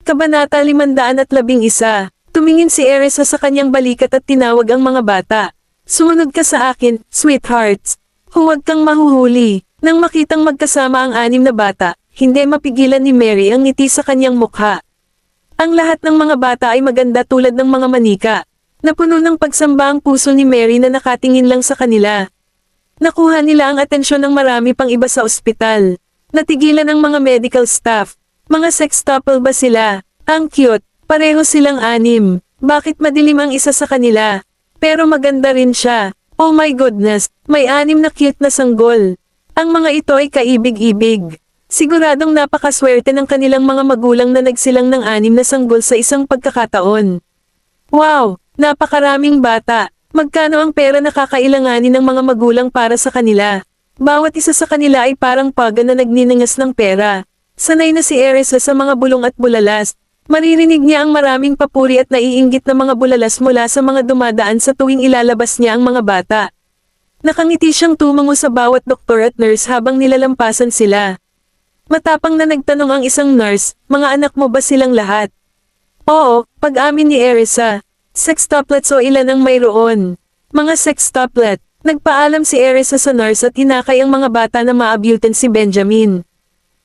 Kabanata 511. Tumingin si Eresa sa kanyang balikat at tinawag ang mga bata. Sumunod ka sa akin, sweethearts. Huwag kang mahuhuli. Nang makitang magkasama ang 6 na bata, hindi mapigilan ni Mary ang ngiti sa kanyang mukha. Ang lahat ng mga bata ay maganda tulad ng mga manika. Napuno ng pagsamba ang puso ni Mary na nakatingin lang sa kanila. Nakuha nila ang atensyon ng marami pang iba sa ospital. Natigilan ang mga medical staff. Mga sextuple ba sila? Ang cute, pareho silang 6. Bakit madilim ang isa sa kanila? Pero maganda rin siya. Oh my goodness, may 6 na cute na sanggol. Ang mga ito ay kaibig-ibig. Siguradong napakaswerte ng kanilang mga magulang na nagsilang ng 6 na sanggol sa isang pagkakataon. Wow, napakaraming bata. Magkano ang pera na kakailanganin ng mga magulang para sa kanila? Bawat isa sa kanila ay parang paga na nagniningas ng pera. Sanay na si Eresa sa mga bulong at bulalas. Maririnig niya ang maraming papuri at naiinggit na mga bulalas mula sa mga dumadaan sa tuwing ilalabas niya ang mga bata. Nakangiti siyang tumango sa bawat doktor at nurse habang nilalampasan sila. Matapang na nagtanong ang isang nurse, mga anak mo ba silang lahat? Oo, pag-amin ni Eresa. Sextuplets o ilan ang mayroon? Mga sextuplet. Nagpaalam si Eresa sa nurse at hinakay ang mga bata na maabutan si Benjamin.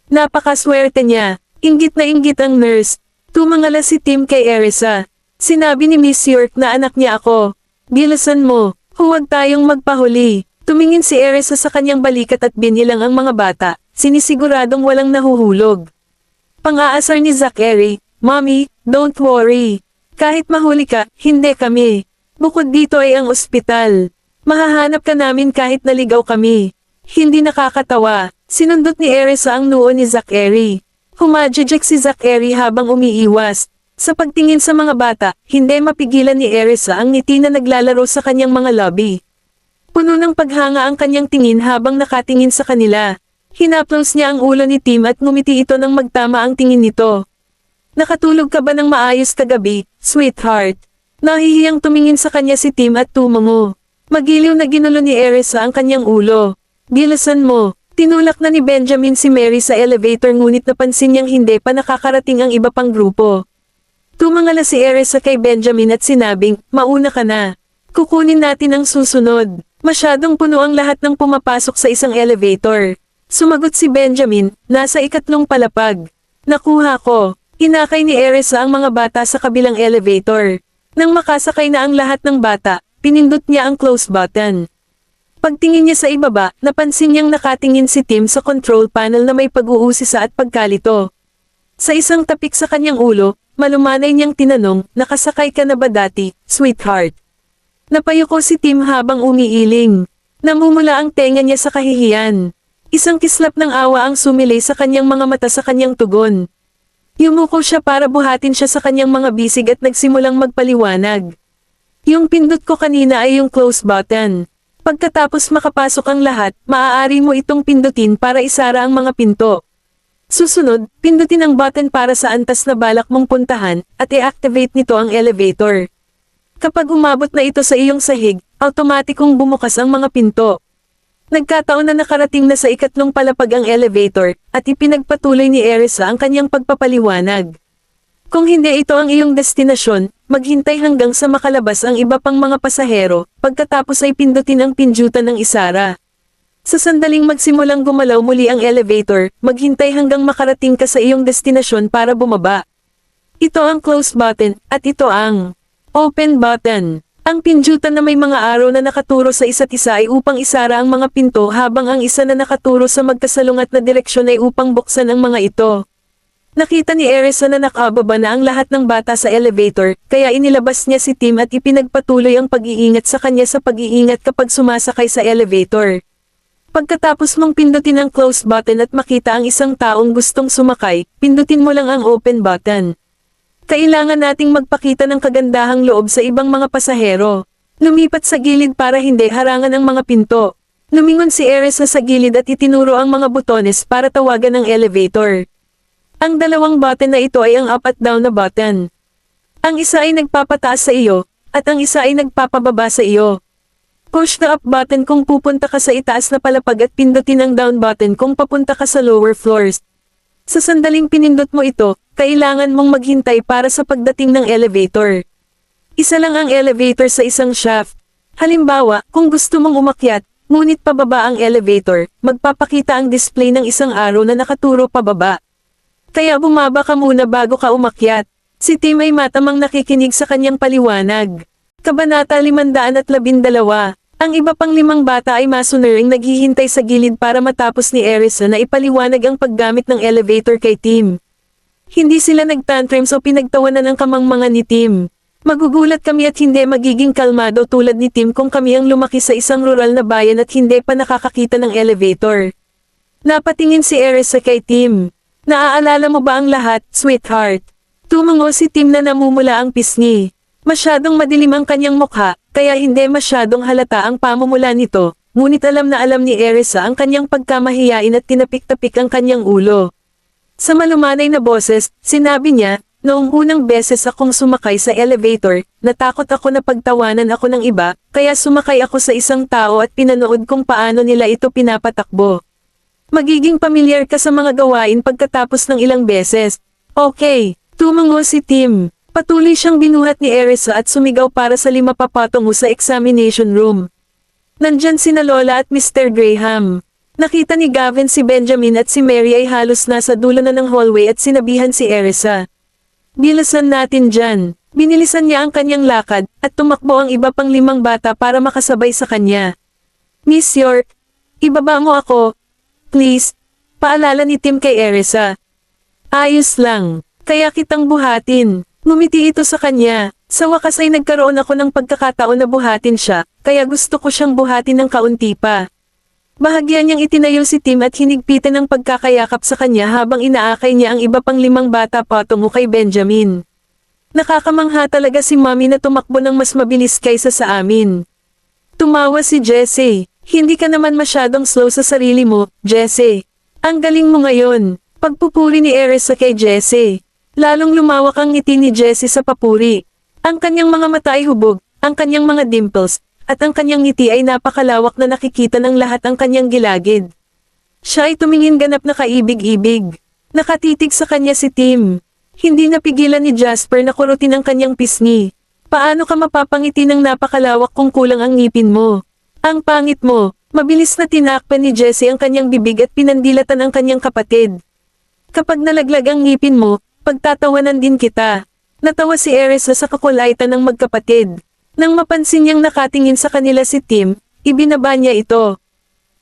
Napakaswerte niya. Inggit na inggit ang nurse. Tumangala si Tim kay Eresa. Sinabi ni Miss York na anak niya ako. Bilisan mo. Huwag tayong magpahuli. Tumingin si Eresa sa kanyang balikat at binilang ang mga bata. Sinisiguradong walang nahuhulog. Pang-aasar ni Zachary. Mommy, don't worry. Kahit mahuli ka, hindi kami. Bukod dito ay ang ospital. Mahahanap ka namin kahit naligaw kami. Hindi nakakatawa. Sinundot ni Eresa ang noo ni Zachary. Humadjajak si Zachary habang umiiwas. Sa pagtingin sa mga bata, hindi mapigilan ni Eresa ang ngiti na naglalaro sa kanyang mga lobby. Puno ng paghanga ang kanyang tingin habang nakatingin sa kanila. Hinaplos niya ang ulo ni Tim at ngumiti ito nang magtama ang tingin nito. Nakatulog ka ba ng maayos kagabi, sweetheart? Nahihiyang tumingin sa kanya si Tim at tumango. Magiliw na ginulo ni Eresa ang kanyang ulo. Bilisan mo. Tinulak na ni Benjamin si Mary sa elevator ngunit napansin niyang hindi pa nakakarating ang iba pang grupo. Tumangala si Eresa kay Benjamin at sinabing, mauna ka na. Kukunin natin ang susunod. Masyadong puno ang lahat ng pumapasok sa isang elevator. Sumagot si Benjamin, nasa 3 palapag. Nakuha ko. Inakay ni Eresa ang mga bata sa kabilang elevator. Nang makasakay na ang lahat ng bata, pinindot niya ang close button. Pagtingin niya sa ibaba, napansin niyang nakatingin si Tim sa control panel na may pag-uusisa at pagkalito. Sa isang tapik sa kanyang ulo, malumanay niyang tinanong, nakasakay ka na ba dati, sweetheart? Napayuko si Tim habang umiiling. Namumula ang tenga niya sa kahihiyan. Isang kislap ng awa ang sumilay sa kanyang mga mata sa kanyang tugon. Yumuko siya para buhatin siya sa kanyang mga bisig at nagsimulang magpaliwanag. Yung pindot ko kanina ay yung close button. Pagkatapos makapasok ang lahat, maaari mo itong pindutin para isara ang mga pinto. Susunod, pindutin ang button para sa antas na balak mong puntahan, at i-activate nito ang elevator. Kapag umabot na ito sa iyong sahig, automatikong bumukas ang mga pinto. Nagkataon na nakarating na sa 3 palapag ang elevator, at ipinagpatuloy ni Eresa ang kanyang pagpapaliwanag. Kung hindi ito ang iyong destinasyon, maghintay hanggang sa makalabas ang iba pang mga pasahero, pagkatapos ay pindutin ang pindutan ng isara. Sa sandaling magsimulang gumalaw muli ang elevator, maghintay hanggang makarating ka sa iyong destinasyon para bumaba. Ito ang close button, at ito ang open button. Ang pindutan na may mga araw na nakaturo sa isa't isa ay upang isara ang mga pinto habang ang isa na nakaturo sa magkasalungat na direksyon ay upang buksan ang mga ito. Nakita ni Eresa na nakababa na ang lahat ng bata sa elevator, kaya inilabas niya si Tim at ipinagpatuloy ang pag-iingat sa kanya sa pag-iingat kapag sumasakay sa elevator. Pagkatapos mong pindutin ang close button at makita ang isang taong gustong sumakay, pindutin mo lang ang open button. Kailangan nating magpakita ng kagandahang loob sa ibang mga pasahero. Lumipat sa gilid para hindi harangan ang mga pinto. Lumingon si Eresa sa gilid at itinuro ang mga butones para tawagan ang elevator. Ang 2 button na ito ay ang up at down na button. Ang isa ay nagpapataas sa iyo, at ang isa ay nagpapababa sa iyo. Push the up button kung pupunta ka sa itaas na palapag at pindutin ang down button kung papunta ka sa lower floors. Sa sandaling pinindot mo ito, kailangan mong maghintay para sa pagdating ng elevator. Isa lang ang elevator sa isang shaft. Halimbawa, kung gusto mong umakyat, ngunit pababa ang elevator, magpapakita ang display ng isang arrow na nakaturo pababa. Kaya bumaba ka muna bago ka umakyat. Si Tim ay matamang nakikinig sa kanyang paliwanag. Kabanata 512. Ang iba pang 5 bata ay masunuring naghihintay sa gilid para matapos ni Erisa na ipaliwanag ang paggamit ng elevator kay Tim. Hindi sila nagtantrums o pinagtawanan ng kamangmangan ni Tim. Magugulat kami at hindi magiging kalmado tulad ni Tim kung kami ang lumaki sa isang rural na bayan at hindi pa nakakakita ng elevator. Napatingin si Erisa kay Tim. Naaalala mo ba ang lahat, sweetheart? Tumango si Tim na namumula ang pisngi. Masyadong madilim ang kanyang mukha, kaya hindi masyadong halata ang pamumula nito, ngunit alam na alam ni Erisa ang kanyang pagkamahiyain at tinapik-tapik ang kanyang ulo. Sa malumanay na boses, sinabi niya, noong unang beses akong sumakay sa elevator, natakot ako na pagtawanan ako ng iba, kaya sumakay ako sa isang tao at pinanood kung paano nila ito pinapatakbo. Magiging pamilyar ka sa mga gawain pagkatapos ng ilang beses. Okay, tumango si Tim. Patuloy siyang binuhat ni Erisa at sumigaw para sa 5 papatungo sa examination room. Nandyan sina Lola at Mr. Graham. Nakita ni Gavin si Benjamin at si Mary ay halos nasa dulo na ng hallway at sinabihan si Erisa. Bilisan natin dyan. Binilisan niya ang kanyang lakad at tumakbo ang iba pang 5 bata para makasabay sa kanya. Miss York, ibaba mo ako. Please. Paalala ni Tim kay Erisa. Ayos lang. Kaya kitang buhatin. Ngumiti ito sa kanya. Sa wakas ay nagkaroon ako ng pagkakataon na buhatin siya, kaya gusto ko siyang buhatin ng kaunti pa. Bahagya niyang itinayo si Tim at hinigpitan ng pagkakayakap sa kanya habang inaakay niya ang iba pang 5 bata patungo kay Benjamin. Nakakamangha talaga si Mommy na tumakbo ng mas mabilis kaysa sa amin. Tumawa si Jessie. Hindi ka naman masyadong slow sa sarili mo, Jessie. Ang galing mo ngayon. Pagpupuri ni Erisa kay Jessie. Lalong lumawak ang ngiti ni Jessie sa papuri. Ang kanyang mga mata ay hubog, ang kanyang mga dimples, at ang kanyang ngiti ay napakalawak na nakikita ng lahat ang kanyang gilagid. Siya ay tumingin ganap na kaibig-ibig. Nakatitig sa kanya si Tim. Hindi napigilan ni Jasper na kurutin ang kanyang pisngi. Paano ka mapapangiti ng napakalawak kung kulang ang ngipin mo? Ang pangit mo. Mabilis na tinakpan ni Jessie ang kanyang bibig at pinandilatan ang kanyang kapatid. Kapag nalaglag ang ngipin mo, pagtatawanan din kita. Natawa si Erisa sa kakulaitan ng magkapatid. Nang mapansin niyang nakatingin sa kanila si Tim, ibinaba niya ito.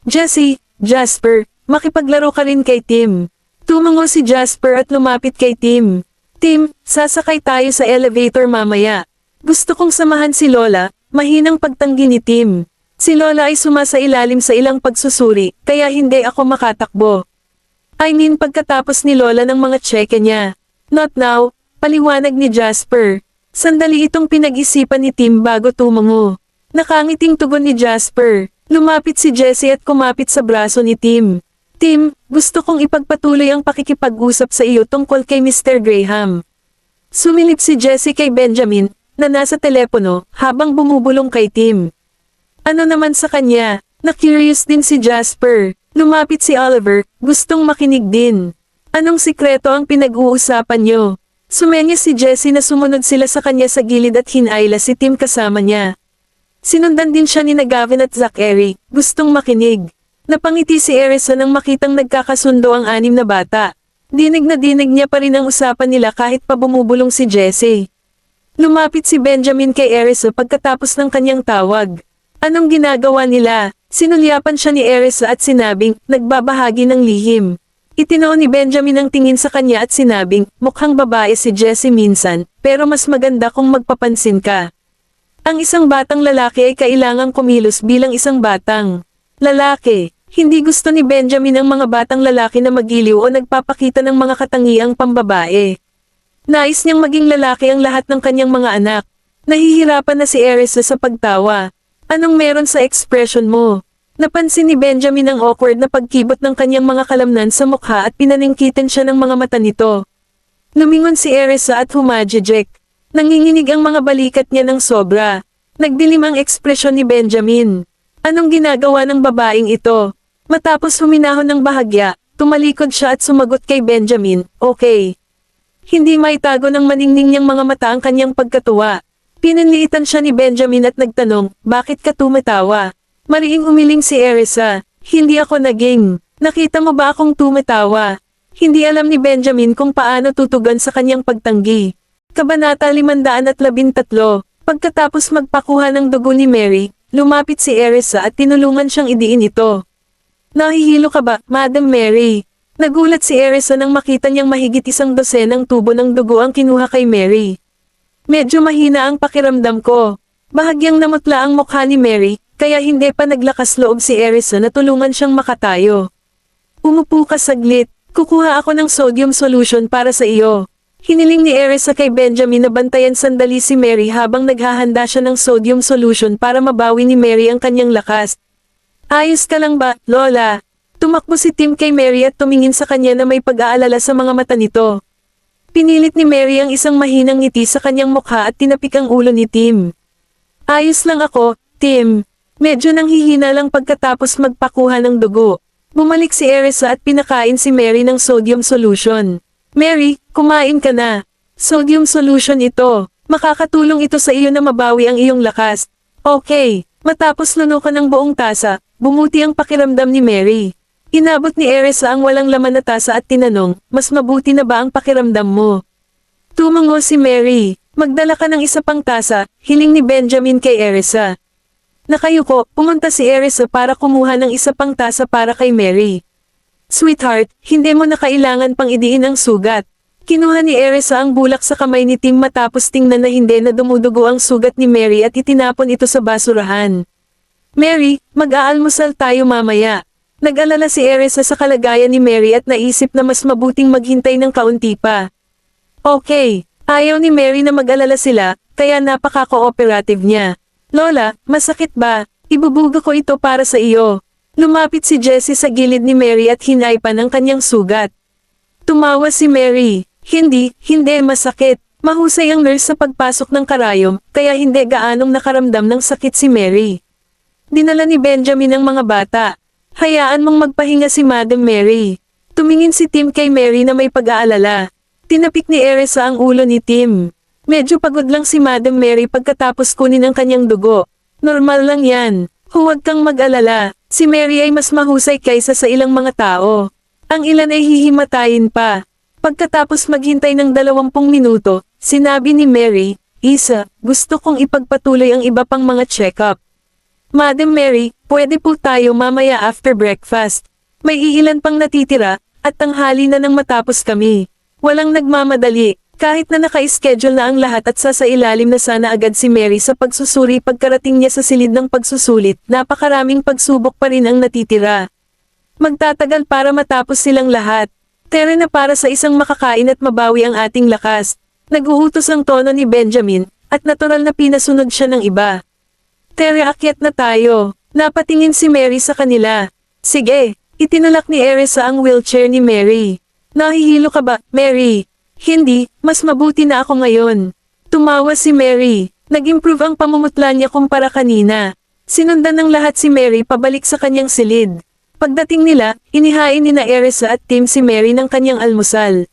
Jessie, Jasper, makipaglaro ka rin kay Tim. Tumango si Jasper at lumapit kay Tim. Tim, sasakay tayo sa elevator mamaya. Gusto kong samahan si Lola, mahinang pagtanggi ni Tim. Si Lola ay sumasailalim sa ilang pagsusuri, kaya hindi ako makatakbo. I mean pagkatapos ni Lola ng mga tseke niya. Not now, paliwanag ni Jasper. Sandali itong pinag-isipan ni Tim bago tumango. Nakangiting tugon ni Jasper. Lumapit si Jessie at kumapit sa braso ni Tim. Tim, gusto kong ipagpatuloy ang pakikipag-usap sa iyo tungkol kay Mr. Graham. Sumilip si Jessie kay Benjamin, na nasa telepono, habang bumubulong kay Tim. Ano naman sa kanya? Na-curious din si Jasper. Lumapit si Oliver, gustong makinig din. Anong sikreto ang pinag-uusapan niyo? Sumenya si Jessie na sumunod sila sa kanya sa gilid at hinayla si Tim kasama niya. Sinundan din siya ni Gavin at Zachary, gustong makinig. Napangiti si Erisa nang makitang nagkakasundo ang 6 na bata. Dinig na dinig niya pa rin ang usapan nila kahit pa bumubulong si Jessie. Lumapit si Benjamin kay Erisa pagkatapos ng kanyang tawag. Anong ginagawa nila? Sinulyapan siya ni Erisa at sinabing, nagbabahagi ng lihim. Itinoon ni Benjamin ang tingin sa kanya at sinabing, mukhang babae si Jessie minsan, pero mas maganda kung magpapansin ka. Ang isang batang lalaki ay kailangang kumilos bilang isang batang lalaki. Hindi gusto ni Benjamin ang mga batang lalaki na magiliw o nagpapakita ng mga katangiang pambabae. Nais niyang maging lalaki ang lahat ng kanyang mga anak. Nahihirapan na si Erisa sa pagtawa. Anong meron sa expression mo? Napansin ni Benjamin ang awkward na pagkibot ng kanyang mga kalamnan sa mukha at pinaningkitan siya ng mga mata nito. Lumingon si Erisa at humajejek. Nanginginig ang mga balikat niya ng sobra. Nagdilim ang ekspresyon ni Benjamin. Anong ginagawa ng babaeng ito? Matapos huminahon ng bahagya, Tumalikod siya at sumagot kay Benjamin, okay. Hindi maitago ng maningning niyang mga mata ang kanyang pagkatuwa. Pinanliitan siya ni Benjamin at nagtanong, bakit ka tumatawa? Mariing umiling si Erisa, hindi ako naging. Nakita mo ba akong tumatawa? Hindi alam ni Benjamin kung paano tutugan sa kanyang pagtanggi. Kabanata 513. Pagkatapos magpakuha ng dugo ni Mary, lumapit si Erisa at tinulungan siyang idiin ito. Nahihilo ka ba, Madam Mary? Nagulat si Erisa nang makita niyang mahigit 100 tubo ng dugo ang kinuha kay Mary. Medyo mahina ang pakiramdam ko. Bahagyang namutla ang mukha ni Mary, kaya hindi pa naglakas loob si Erisa na tulungan siyang makatayo. Umupo ka saglit, kukuha ako ng sodium solution para sa iyo. Hiniling ni Erisa kay Benjamin na bantayan sandali si Mary habang naghahanda siya ng sodium solution para mabawi ni Mary ang kanyang lakas. Ayos ka lang ba, Lola? Tumakbo si Tim kay Mary at tumingin sa kanya na may pag-aalala sa mga mata nito. Pinilit ni Mary ang isang mahinang ngiti sa kanyang mukha at tinapik ang ulo ni Tim. Ayos lang ako, Tim. Medyo nanghihina lang pagkatapos magpakuha ng dugo. Bumalik si Erisa at pinakain si Mary ng sodium solution. Mary, kumain ka na. Sodium solution ito. Makakatulong ito sa iyo na mabawi ang iyong lakas. Okay. Matapos lunukan ng buong tasa, bumuti ang pakiramdam ni Mary. Inabot ni Erisa ang walang laman na tasa at tinanong, mas mabuti na ba ang pakiramdam mo? Tumango si Mary. Magdala ka ng isa pang tasa, hiling ni Benjamin kay Erisa. Nakayuko, pumunta si Erisa para kumuha ng isa pang tasa para kay Mary. Sweetheart, hindi mo na kailangan pang idiin ang sugat. Kinuha ni Erisa ang bulak sa kamay ni Tim matapos tingnan na hindi na dumudugo ang sugat ni Mary at itinapon ito sa basurahan. Mary, mag-aalmusal tayo mamaya. Nag-alala si Erisa sa kalagayan ni Mary at naisip na mas mabuting maghintay ng kaunti pa. Okay, ayaw ni Mary na mag-alala sila, kaya napaka-cooperative niya. Lola, masakit ba? Ibubuga ko ito para sa iyo. Lumapit si Jessie sa gilid ni Mary at hinaypan ang kanyang sugat. Tumawa si Mary. Hindi masakit. Mahusay ang nurse sa pagpasok ng karayom, kaya hindi gaanong nakaramdam ng sakit si Mary. Dinala ni Benjamin ang mga bata. Hayaan mong magpahinga si Madam Mary. Tumingin si Tim kay Mary na may pag-aalala. Tinapik ni Erisa ang ulo ni Tim. Medyo pagod lang si Madam Mary pagkatapos kunin ang kanyang dugo. Normal lang yan. Huwag kang mag-alala. Si Mary ay mas mahusay kaysa sa ilang mga tao. Ang ilan ay hihimatayin pa. Pagkatapos maghintay ng 20 minuto, sinabi ni Mary, Isa, gusto kong ipagpatuloy ang iba pang mga check-up. Madam Mary, pwede po tayo mamaya after breakfast. May iilan pang natitira, at tanghali na nang matapos kami. Walang nagmamadali, kahit na naka-schedule na ang lahat at sasailalim na sana agad si Mary sa pagsusuri pagkarating niya sa silid ng pagsusulit, napakaraming pagsubok pa rin ang natitira. Magtatagal para matapos silang lahat. Tere na para sa isang makakain at mabawi ang ating lakas. Nag-uutos ang tono ni Benjamin, at natural na pinasunod siya ng iba. Tere, akyat na tayo. Napatingin si Mary sa kanila. Sige, itinulak ni Erisa ang wheelchair ni Mary. Nahihilo ka ba, Mary? Hindi, mas mabuti na ako ngayon. Tumawa si Mary. Nag-improve ang pamumutla niya kumpara kanina. Sinundan ng lahat si Mary pabalik sa kanyang silid. Pagdating nila, inihain ni na Erisa at Tim si Mary ng kanyang almusal.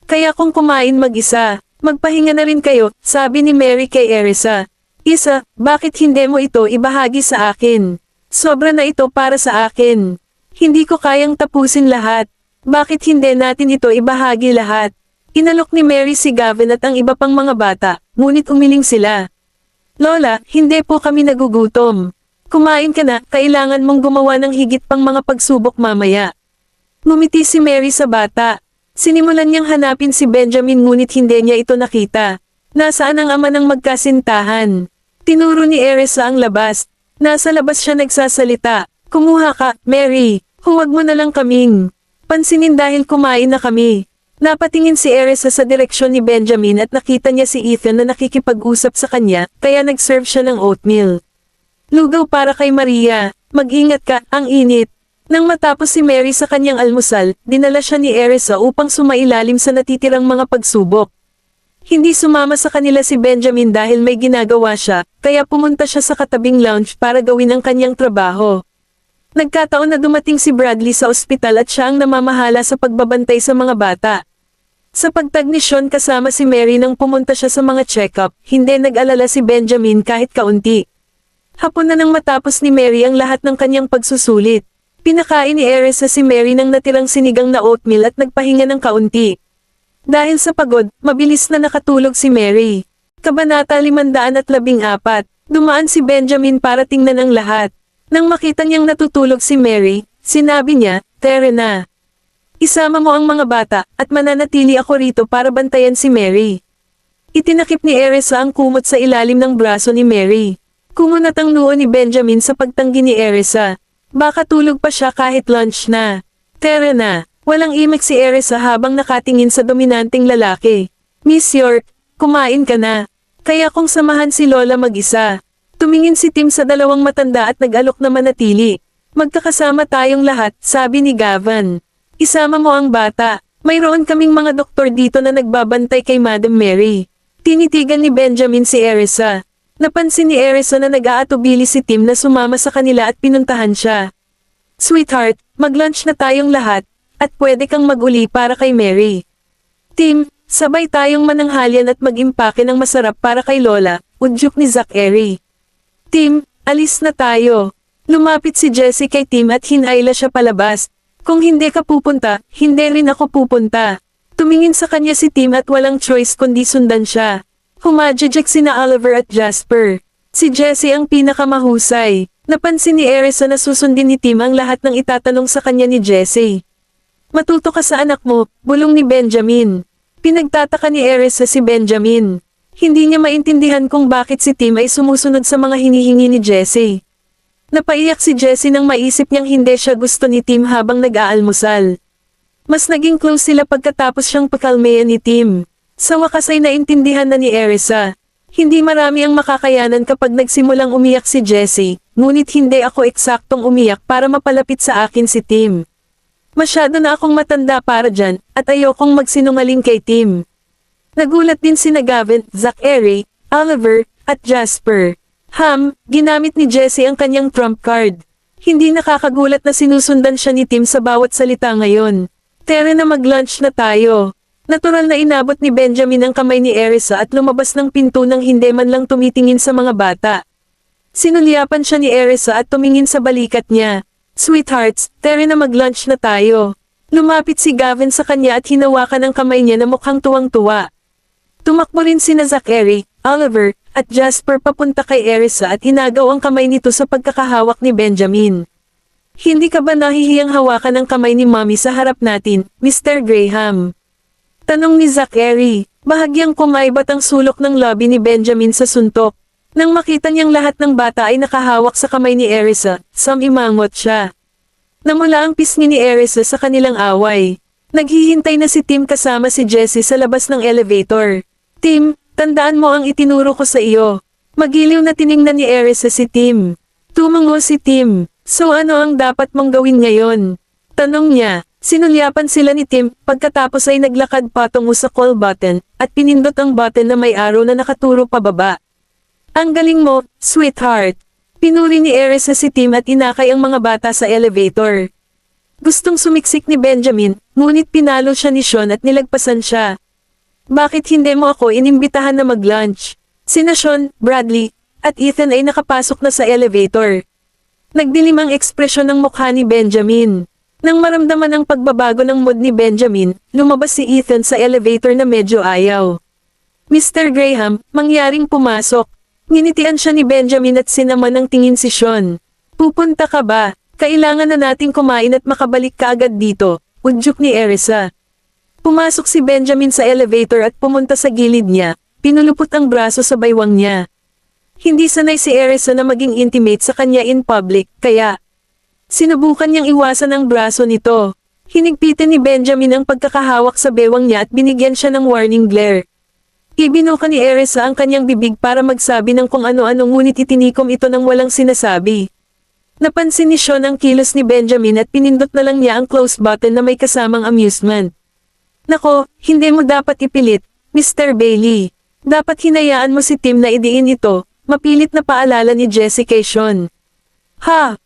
Kaya kung kumain mag-isa, magpahinga na rin kayo, sabi ni Mary kay Erisa. Isa, bakit hindi mo ito ibahagi sa akin? Sobra na ito para sa akin. Hindi ko kayang tapusin lahat. Bakit hindi natin ito ibahagi lahat? Inalok ni Mary si Gavin at ang iba pang mga bata, ngunit umiling sila. Lola, hindi po kami nagugutom. Kumain ka na, kailangan mong gumawa ng higit pang mga pagsubok mamaya. Ngumiti si Mary sa bata. Sinimulan niyang hanapin si Benjamin ngunit hindi niya ito nakita. Nasaan ang ama ng magkasintahan? Tinuro ni Erisa ang labas. Nasa labas siya nagsasalita. Kumuha ka, Mary. Huwag mo na lang kaming pansinin dahil kumain na kami. Napatingin si Erisa sa direksyon ni Benjamin at nakita niya si Ethan na nakikipag-usap sa kanya, kaya nag-serve siya ng oatmeal. Lugaw para kay Maria, mag-ingat ka, ang init. Nang matapos si Mary sa kanyang almusal, dinala siya ni Erisa upang sumailalim sa natitirang mga pagsubok. Hindi sumama sa kanila si Benjamin dahil may ginagawa siya, kaya pumunta siya sa katabing lounge para gawin ang kanyang trabaho. Nagkataon na dumating si Bradley sa ospital at siya ang namamahala sa pagbabantay sa mga bata. Sa pagtag ni Sean kasama si Mary nang pumunta siya sa mga check-up, hindi nag-alala si Benjamin kahit kaunti. Hapon na nang matapos ni Mary ang lahat ng kanyang pagsusulit. Pinakain ni Erisa si Mary ng natirang sinigang na oatmeal at nagpahinga ng kaunti. Dahil sa pagod, mabilis na nakatulog si Mary. Kabanata 514, dumaan si Benjamin para tingnan ang lahat. Nang makita niyang natutulog si Mary, sinabi niya, "Tere na. Isama mo ang mga bata, at mananatili ako rito para bantayan si Mary." Itinakip ni Erisa ang kumot sa ilalim ng braso ni Mary. Kumunat ang noo ni Benjamin sa pagtanggi ni Erisa. Baka tulog pa siya kahit lunch na. "Tere na." Walang imik si Erisa habang nakatingin sa dominanteng lalaki. "Miss York, kumain ka na. Kaya kong samahan si Lola mag-isa." Tumingin si Tim sa dalawang matanda at nag-alok na manatili. "Magkakasama tayong lahat," sabi ni Gavin. "Isama mo ang bata. Mayroon kaming mga doktor dito na nagbabantay kay Madam Mary." Tinitigan ni Benjamin si Erisa. Napansin ni Erisa na nag-aatubili si Tim na sumama sa kanila at pinuntahan siya. "Sweetheart, mag-lunch na tayong lahat, at pwede kang mag-uli para kay Mary." "Tim, sabay tayong mananghalian at mag-impake ng masarap para kay Lola," udyok ni Zachary. "Tim, alis na tayo." Lumapit si Jessie kay Tim at hinayla siya palabas. "Kung hindi ka pupunta, hindi rin ako pupunta." Tumingin sa kanya si Tim at walang choice kundi sundan siya. Humajajak sina Oliver at Jasper. Si Jessie ang pinakamahusay. Napansin ni Erisa na susundin ni Tim ang lahat ng itatanong sa kanya ni Jessie. "Matuto ka sa anak mo," bulong ni Benjamin. Pinagtataka ni Erisa si Benjamin. Hindi niya maintindihan kung bakit si Tim ay sumusunod sa mga hinihingi ni Jessie. Napaiyak si Jessie nang maisip niyang hindi siya gusto ni Tim habang nag-aalmusal. Mas naging close sila pagkatapos siyang pakalmayan ni Tim. Sa wakas ay naintindihan na ni Erisa. Hindi marami ang makakayanan kapag nagsimulang umiyak si Jessie, ngunit hindi ako eksaktong umiyak para mapalapit sa akin si Tim. Masyado na akong matanda para dyan, at ayokong magsinungaling kay Tim. Nagulat din sina Gavin, Zachary, Oliver, at Jasper. Ginamit ni Jessie ang kanyang trump card. Hindi nakakagulat na sinusundan siya ni Tim sa bawat salita ngayon. "Tere na, mag-lunch na tayo." Natural na inabot ni Benjamin ang kamay ni Erisa at lumabas ng pinto nang hindi man lang tumitingin sa mga bata. Sinulyapan siya ni Erisa at tumingin sa balikat niya. "Sweethearts, tere na, mag-lunch na tayo." Lumapit si Gavin sa kanya at hinawakan ang kamay niya na mukhang tuwang-tuwa. Tumakbo rin sina Zachary, Oliver, at Jasper papunta kay Erisa at hinagaw ang kamay nito sa pagkakahawak ni Benjamin. "Hindi ka ba nahihiyang hawakan ang kamay ni Mommy sa harap natin, Mr. Graham?" Tanong ni Zachary. Bahagyang kumaibat ang sulok ng labi ni Benjamin sa suntok. Nang makita niyang lahat ng bata ay nakahawak sa kamay ni Erisa, samimangot siya. Namula ang pisngi ni Erisa sa kanilang away. Naghihintay na si Tim kasama si Jessie sa labas ng elevator. "Tim, tandaan mo ang itinuro ko sa iyo." Magiliw na tiningnan ni Erisa si Tim. Tumango si Tim. "So ano ang dapat mong gawin ngayon?" Tanong niya. Sinulyapan sila ni Tim, pagkatapos ay naglakad patungo sa call button, at pinindot ang button na may arrow na nakaturo pababa. "Ang galing mo, sweetheart." Pinuri ni Erisa si Tim at inakay ang mga bata sa elevator. Gustong sumiksik ni Benjamin, ngunit pinalo siya ni Sean at nilagpasan siya. "Bakit hindi mo ako inimbitahan na mag-lunch?" Sina Sean, Bradley, at Ethan ay nakapasok na sa elevator. Nagdilim ang ekspresyon ng mukha ni Benjamin. Nang maramdaman ang pagbabago ng mood ni Benjamin, lumabas si Ethan sa elevator na medyo ayaw. "Mr. Graham, mangyaring pumasok." Nginitian siya ni Benjamin at sinaman ng tingin si Sean. "Pupunta ka ba? Kailangan na nating kumain at makabalik ka agad dito," udyok ni Erisa. Pumasok si Benjamin sa elevator at pumunta sa gilid niya, pinulupot ang braso sa baywang niya. Hindi sanay si Erisa na maging intimate sa kanya in public, kaya sinubukan niyang iwasan ang braso nito. Hinigpitan ni Benjamin ang pagkakahawak sa bewang niya at binigyan siya ng warning glare. Ibinuka ni Erisa ang kanyang bibig para magsabi ng kung ano-ano ngunit itinikom ito ng walang sinasabi. Napansin ni Sean ang kilos ni Benjamin at pinindot na lang niya ang close button na may kasamang amusement. "Nako, hindi mo dapat ipilit, Mr. Bailey. Dapat hinayaan mo si Tim na idiin ito," mapilit na paalala ni Jessie kay Sean.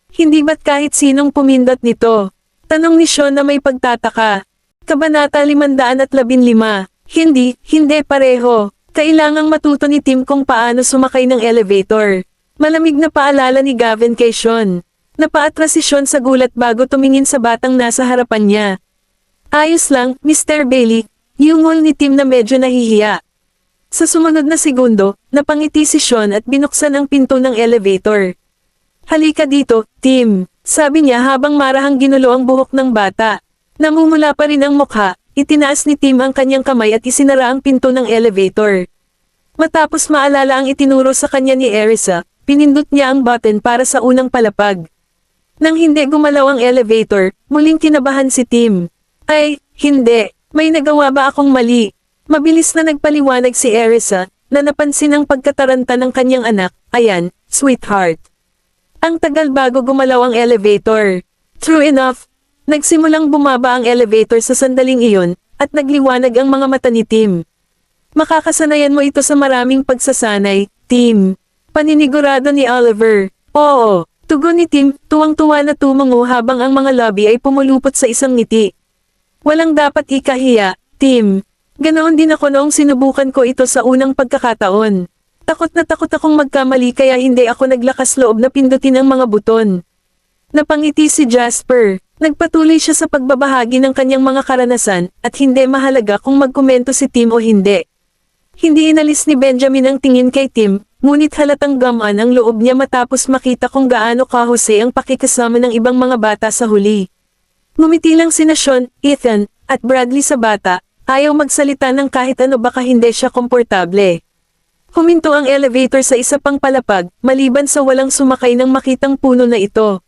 Hindi ba't kahit sinong pumindot nito? Tanong ni Sean na may pagtataka. Kabanata 515. Hindi pareho. Kailangang matuto ni Tim kung paano sumakay ng elevator. Malamig na paalala ni Gavin kay Sean. Napaatras si Sean sa gulat bago tumingin sa batang nasa harapan niya. Ayos lang, Mr. Bailey, yungol ni Tim na medyo nahihiya. Sa sumunod na segundo, napangiti si Sean at binuksan ang pinto ng elevator. Halika dito, Tim, sabi niya habang marahang ginulo ang buhok ng bata. Namumula pa rin ang mukha, itinaas ni Tim ang kanyang kamay at isinara ang pinto ng elevator. Matapos maalala ang itinuro sa kanya ni Erisa, pinindot niya ang button para sa unang palapag. Nang hindi gumalaw ang elevator, muling kinabahan si Tim. Ay, hindi, may nagawa ba akong mali? Mabilis na nagpaliwanag si Erisa, na napansin ang pagkataranta ng kanyang anak, ayan, sweetheart. Ang tagal bago gumalaw ang elevator. True enough, nagsimulang bumaba ang elevator sa sandaling iyon, at nagliwanag ang mga mata ni Tim. Makakasanayan mo ito sa maraming pagsasanay, Tim. Paninigurado ni Oliver. Oo, tugon ni Tim, tuwang-tuwa na tumango habang ang mga lobby ay pumulupot sa isang ngiti. Walang dapat ikahiya, Tim. Ganoon din ako noong sinubukan ko ito sa unang pagkakataon. Takot na takot akong magkamali kaya hindi ako naglakas loob na pindutin ang mga buton. Napangiti si Jasper. Nagpatuloy siya sa pagbabahagi ng kanyang mga karanasan at hindi mahalaga kung magkomento si Tim o hindi. Hindi inalis ni Benjamin ang tingin kay Tim, ngunit halatang gamaan ang loob niya matapos makita kung gaano kahusay ang pakikasama ng ibang mga bata sa huli. Ngumiti lang sina Sean, Ethan, at Bradley sa bata. Ayaw magsalita ng kahit ano baka hindi siya komportable. Huminto ang elevator sa isa pang palapag, maliban sa walang sumakay ng makitang puno na ito.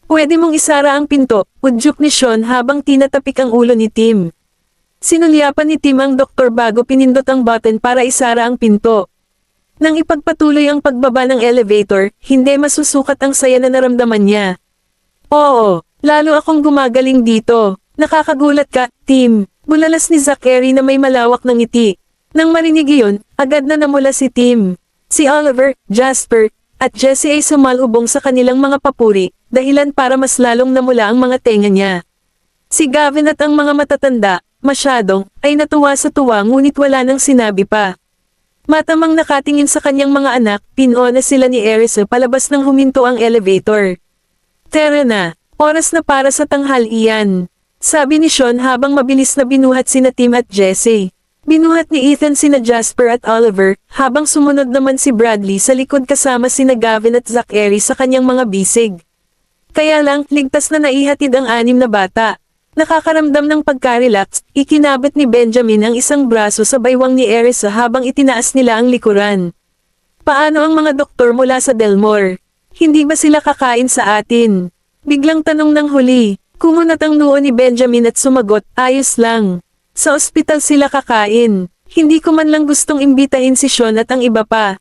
Pwede mong isara ang pinto, udyok ni Sean habang tinatapik ang ulo ni Tim. Sinulyapan ni Tim ang doktor bago pinindot ang button para isara ang pinto. Nang ipagpatuloy ang pagbaba ng elevator, hindi masusukat ang saya na naramdaman niya. Oo, lalo akong gumagaling dito. Nakakagulat ka, Tim. Bulalas ni Zachary na may malawak ng ngiti. Nang marinig iyon, agad na namula si Tim. Si Oliver, Jasper, at Jesse ay sumalubong sa kanilang mga papuri, dahilan para mas lalong namula ang mga tenga niya. Si Gavin at ang mga matatanda, masyadong, ay natuwa sa tuwa ngunit wala nang sinabi pa. Matamang nakatingin sa kanyang mga anak, pinuna sila ni Erisa palabas nang huminto ang elevator. Tara na, oras na para sa tanghalian. Sabi ni Sean habang mabilis na binuhat sina Tim at Jesse. Binuhat ni Ethan sina Jasper at Oliver, habang sumunod naman si Bradley sa likod kasama sina Gavin at Zachary sa kanyang mga bisig. Kaya lang, ligtas na naihatid ang 6 na bata. Nakakaramdam ng pagka-relax, ikinabit ni Benjamin ang isang braso sa baywang ni Erisa habang itinaas nila ang likuran. Paano ang mga doktor mula sa Delmore? Hindi ba sila kakain sa atin? Biglang tanong ng huli. Kumunat ang noo ni Benjamin at sumagot, ayos lang. Sa ospital sila kakain. Hindi ko man lang gustong imbitahin si Sean at ang iba pa.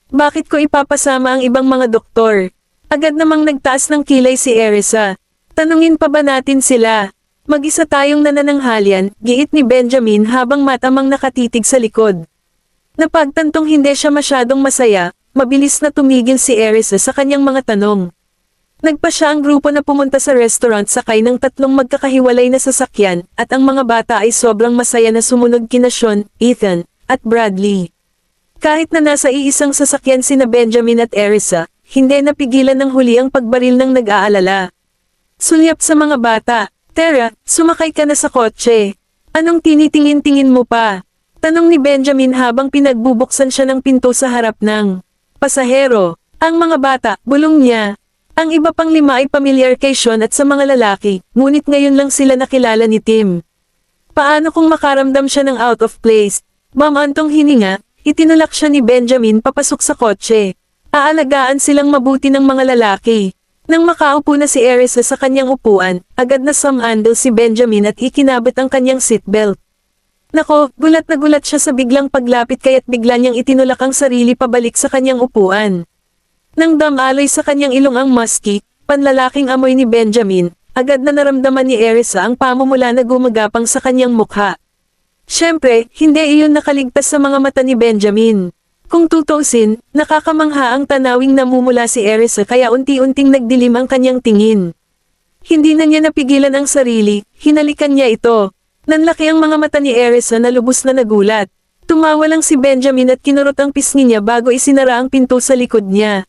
Bakit ko ipapasama ang ibang mga doktor? Agad namang nagtaas ng kilay si Erisa. Tanungin pa ba natin sila? Mag-isa tayong nanananghalian, giit ni Benjamin habang matamang nakatitig sa likod. Napagtantong hindi siya masyadong masaya, mabilis na tumigil si Erisa sa kanyang mga tanong. Nagpa siya ang grupo na pumunta sa restaurant sakay ng 3 magkakahiwalay na sasakyan, at ang mga bata ay sobrang masaya na sumunod kina Sean, Ethan, at Bradley. Kahit na nasa iisang sasakyan sina Benjamin at Erisa, hindi napigilan ng huli ang pagbaril ng nag-aalala. Sulyap sa mga bata, Tara, sumakay ka na sa kotse. Anong tinitingin-tingin mo pa? Tanong ni Benjamin habang pinagbubuksan siya ng pinto sa harap ng pasahero. Ang mga bata, bulong niya. Ang iba pang 5 ay pamilyar kay Sean at sa mga lalaki, ngunit ngayon lang sila nakilala ni Tim. Paano kung makaramdam siya ng out of place? Mamantong hininga, itinulak siya ni Benjamin papasok sa kotse. Aalagaan silang mabuti ng mga lalaki. Nang makaupo na si Erisa sa kanyang upuan, agad na sumandal si Benjamin at ikinabit ang kanyang seatbelt. Nako, gulat na gulat siya sa biglang paglapit kaya't bigla niyang itinulak ang sarili pabalik sa kanyang upuan. Nang damaloy sa kanyang ilong ang musky, panlalaking amoy ni Benjamin, agad na naramdaman ni Erisa ang pamumula na gumagapang sa kanyang mukha. Siyempre, hindi iyon nakaligtas sa mga mata ni Benjamin. Kung tutusin, nakakamangha ang tanawing namumula si Erisa kaya unti-unting nagdilim ang kanyang tingin. Hindi na niya napigilan ang sarili, hinalikan niya ito. Nanlaki ang mga mata ni Erisa na lubos na nagulat. Tumawa lang si Benjamin at kinurot ang pisngi niya bago isinara ang pinto sa likod niya.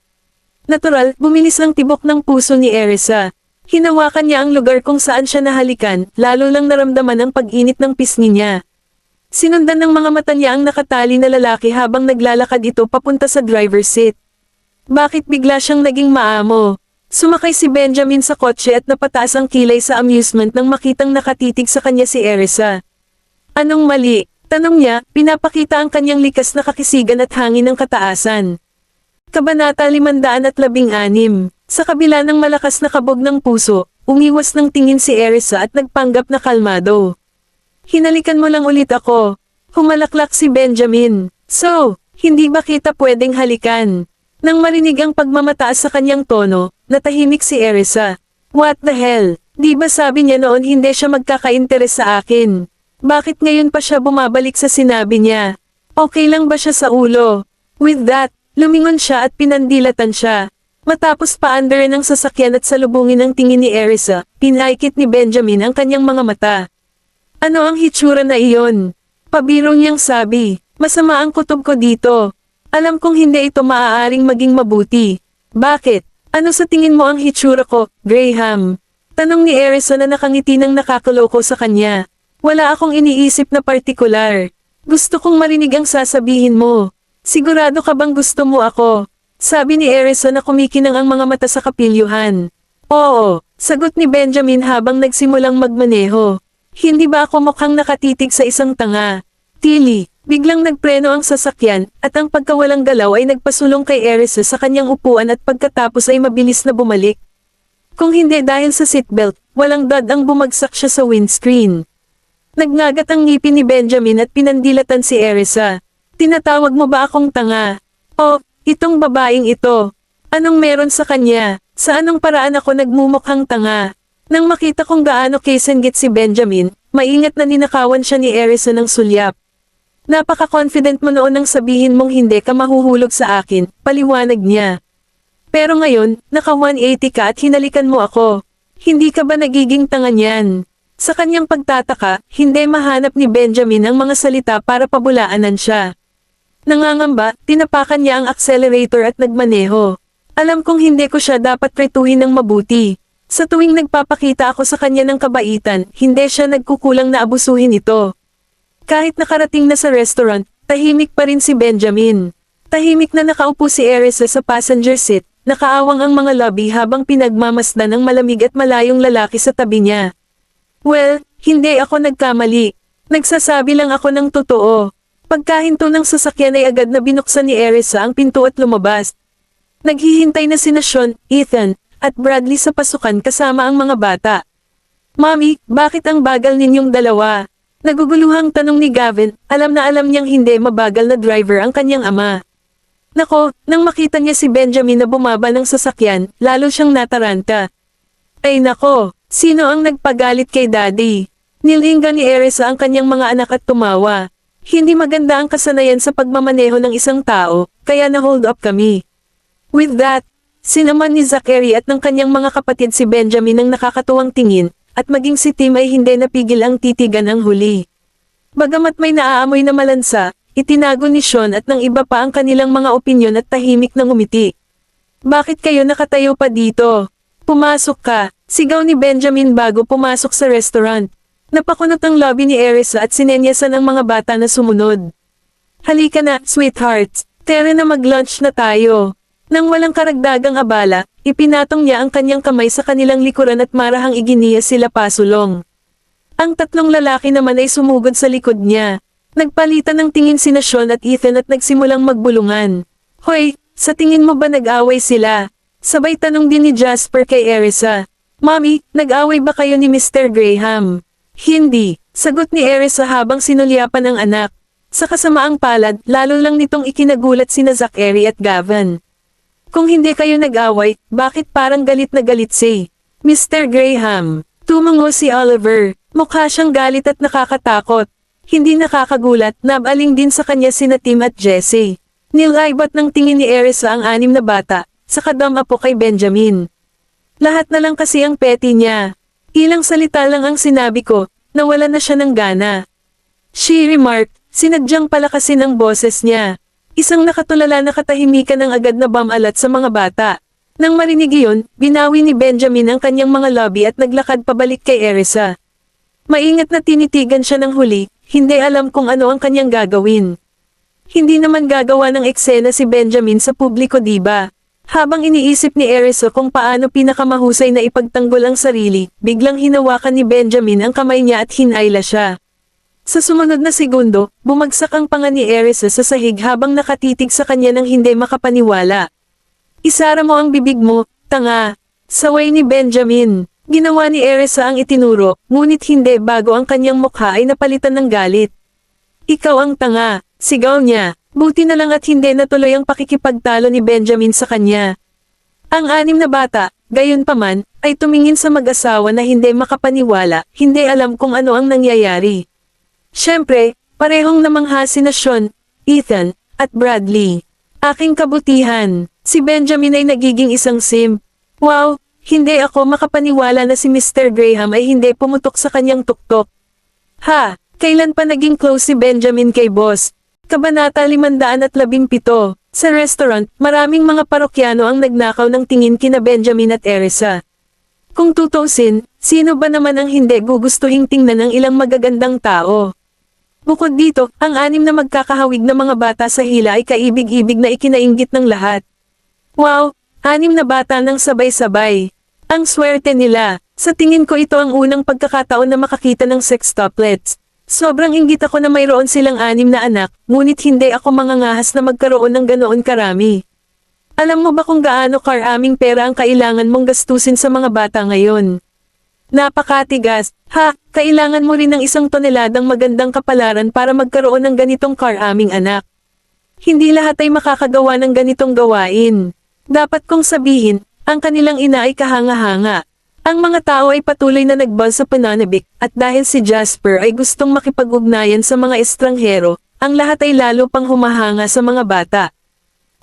Natural, bumilis ang tibok ng puso ni Erisa. Hinawakan niya ang lugar kung saan siya nahalikan, lalo lang naramdaman ang pag-init ng pisngi niya. Sinundan ng mga mata niya ang nakatali na lalaki habang naglalakad ito papunta sa driver's seat. Bakit bigla siyang naging maamo? Sumakay si Benjamin sa kotse at napataas ang kilay sa amusement nang makitang nakatitig sa kanya si Erisa. Anong mali? Tanong niya, pinapakita ang kanyang likas na kakisigan at hangin ng kataasan. Kabanata 516. Sa kabila ng malakas na kabog ng puso, umiwas ng tingin si Erisa at nagpanggap na kalmado. Hinalikan mo lang ulit ako. Humalaklak si Benjamin. So, hindi ba kita pwedeng halikan? Nang marinig ang pagmamataas sa kanyang tono, natahimik si Erisa. What the hell? Di ba sabi niya noon hindi siya magkaka-interes sa akin? Bakit ngayon pa siya bumabalik sa sinabi niya? Okay lang ba siya sa ulo? With that, lumingon siya at pinandilatan siya. Matapos paandarin ang sasakyan at salubungin ang tingin ni Erisa, pinaikit ni Benjamin ang kanyang mga mata. Ano ang hitsura na iyon? Pabiro niyang sabi, masama ang kutob ko dito. Alam kong hindi ito maaaring maging mabuti. Bakit? Ano sa tingin mo ang hitsura ko, Graham? Tanong ni Erisa na nakangiti ng nakakaloko sa kanya. Wala akong iniisip na partikular. Gusto kong marinig ang sasabihin mo. Sigurado ka bang gusto mo ako? Sabi ni Erisa na kumikinang ang mga mata sa kapilyuhan. Oo, sagot ni Benjamin habang nagsimulang magmaneho. Hindi ba ako mukhang nakatitig sa isang tanga? Tili, biglang nagpreno ang sasakyan, at ang pagkawalang galaw ay nagpasulong kay Erisa sa kanyang upuan at pagkatapos ay mabilis na bumalik. Kung hindi dahil sa seatbelt, walang dad ang bumagsak siya sa windscreen. Nagngagat ang ngipin ni Benjamin at pinandilatan si Erisa. Tinatawag mo ba akong tanga? Oh, itong babaeng ito. Anong meron sa kanya? Sa anong paraan ako nagmumukhang tanga? Nang makita kong gaano kasenggit si Benjamin, maingat na ninakawan siya ni Erisa ng sulyap. Napaka-confident mo noon nang sabihin mong hindi ka mahuhulog sa akin, paliwanag niya. Pero ngayon, naka 180 ka at hinalikan mo ako. Hindi ka ba nagiging tanga niyan? Sa kanyang pagtataka, hindi mahanap ni Benjamin ang mga salita para pabulaanan siya. Nangangamba, tinapakan niya ang accelerator at nagmaneho. Alam kong hindi ko siya dapat pretuhin ng mabuti. Sa tuwing nagpapakita ako sa kanya ng kabaitan, hindi siya nagkukulang na abusuhin ito. Kahit nakarating na sa restaurant, tahimik pa rin si Benjamin. Tahimik na nakaupo si Erisa sa passenger seat, nakaawang ang mga lobby habang pinagmamasdan ng malamig at malayong lalaki sa tabi niya. Well, hindi ako nagkamali. Nagsasabi lang ako ng totoo. Pagkahinto ng sasakyan ay agad na binuksan ni Erisa ang pinto at lumabas. Naghihintay na sina Sean, Ethan, at Bradley sa pasukan kasama ang mga bata. Mami, bakit ang bagal ninyong dalawa? Naguguluhang tanong ni Gavin, alam na alam niyang hindi mabagal na driver ang kanyang ama. Nako, nang makita niya si Benjamin na bumaba ng sasakyan, lalo siyang nataranta. Ay nako, sino ang nagpagalit kay Daddy? Nilinggan ni Erisa ang kanyang mga anak at tumawa. Hindi maganda ang kasanayan sa pagmamaneho ng isang tao, kaya na-hold up kami. With that, sinaman ni Zachary at ng kanyang mga kapatid si Benjamin ng nakakatuwang tingin, at maging si Tim ay hindi napigil ang titigan ang huli. Bagamat may naaamoy na malansa, itinago ni Sean at ng iba pa ang kanilang mga opinyon at tahimik na ngumiti. Bakit kayo nakatayo pa dito? Pumasok ka, sigaw ni Benjamin bago pumasok sa restaurant. Napakunot ang lobby ni Erisa at sinenyasan ang mga bata na sumunod. Halika na, sweethearts, tara na mag-lunch na tayo. Nang walang karagdagang abala, ipinatong niya ang kanyang kamay sa kanilang likuran at marahang iginiya sila pasulong. Ang tatlong lalaki naman ay sumugod sa likod niya. Nagpalitan ng tingin sina Sean at Ethan at nagsimulang magbulungan. Hoy, sa tingin mo ba nag-away sila? Sabay tanong din ni Jasper kay Erisa. Mommy, nag-away ba kayo ni Mr. Graham? Hindi, sagot ni Erisa habang sinulyapan ng anak. Sa kasamaang palad, lalo lang nitong ikinagulat sina Zachary at Gavin. Kung hindi kayo nag-away, bakit parang galit na galit si Mr. Graham? Tumango si Oliver, mukha siyang galit at nakakatakot. Hindi nakakagulat, nabaling din sa kanya sina Tim at Jesse. Nilaibat ng tingin ni Erisa ang 6 na bata, sa kadam-apo kay Benjamin. Lahat na lang kasi ang petty niya. Ilang salita lang ang sinabi ko, nawala na siya ng gana. She remarked, sinadyang palakasin ang boses niya. Isang nakatulala na katahimikan ang agad na bumalat sa mga bata. Nang marinig iyon, binawi ni Benjamin ang kanyang mga lobby at naglakad pabalik kay Erisa. Maingat na tinitigan siya ng huli, hindi alam kung ano ang kanyang gagawin. Hindi naman gagawa ng eksena si Benjamin sa publiko, diba? Habang iniisip ni Erisa kung paano pinakamahusay na ipagtanggol ang sarili, biglang hinawakan ni Benjamin ang kamay niya at hinayla siya. Sa sumunod na segundo, bumagsak ang panga ni Erisa sa sahig habang nakatitig sa kanya ng hindi makapaniwala. Isara mo ang bibig mo, tanga. Saway ni Benjamin. Ginawa ni Erisa ang itinuro, ngunit hindi bago ang kanyang mukha ay napalitan ng galit. Ikaw ang tanga, sigaw niya. Buti na lang at hindi natuloy ang pakikipagtalo ni Benjamin sa kanya. Ang 6 na bata, gayunpaman, ay tumingin sa mag-asawa na hindi makapaniwala, hindi alam kung ano ang nangyayari. Siyempre, parehong namangha sina Sean, Ethan, at Bradley. Aking kabutihan, si Benjamin ay nagiging isang simp. Wow, hindi ako makapaniwala na si Mr. Graham ay hindi pumutok sa kanyang tuktok. Ha, kailan pa naging close si Benjamin kay boss? Kabanata 517. Sa restaurant, maraming mga parokyano ang nagnakaw ng tingin kina Benjamin at Erisa. Kung tutusin, sino ba naman ang hindi gugustuhing tingnan ng ilang magagandang tao? Bukod dito, ang 6 na magkakahawig na mga bata sa hila ay kaibig-ibig na ikinainggit ng lahat. Wow, 6 na bata nang sabay-sabay. Ang swerte nila. Sa tingin ko ito ang unang pagkakataon na makakita ng sextuplets. Sobrang inggit ako na mayroon silang 6 na anak, ngunit hindi ako mangangahas na magkaroon ng ganoon karami. Alam mo ba kung gaano karaming pera ang kailangan mong gastusin sa mga bata ngayon? Napakatigas, kailangan mo rin ng 1 toneladang magandang kapalaran para magkaroon ng ganitong karaming anak. Hindi lahat ay makakagawa ng ganitong gawain. Dapat kong sabihin, ang kanilang ina ay kahanga-hanga. Ang mga tao ay patuloy na nagbuzz sa pananabik, at dahil si Jasper ay gustong makipag-ugnayan sa mga estranghero, ang lahat ay lalo pang humahanga sa mga bata.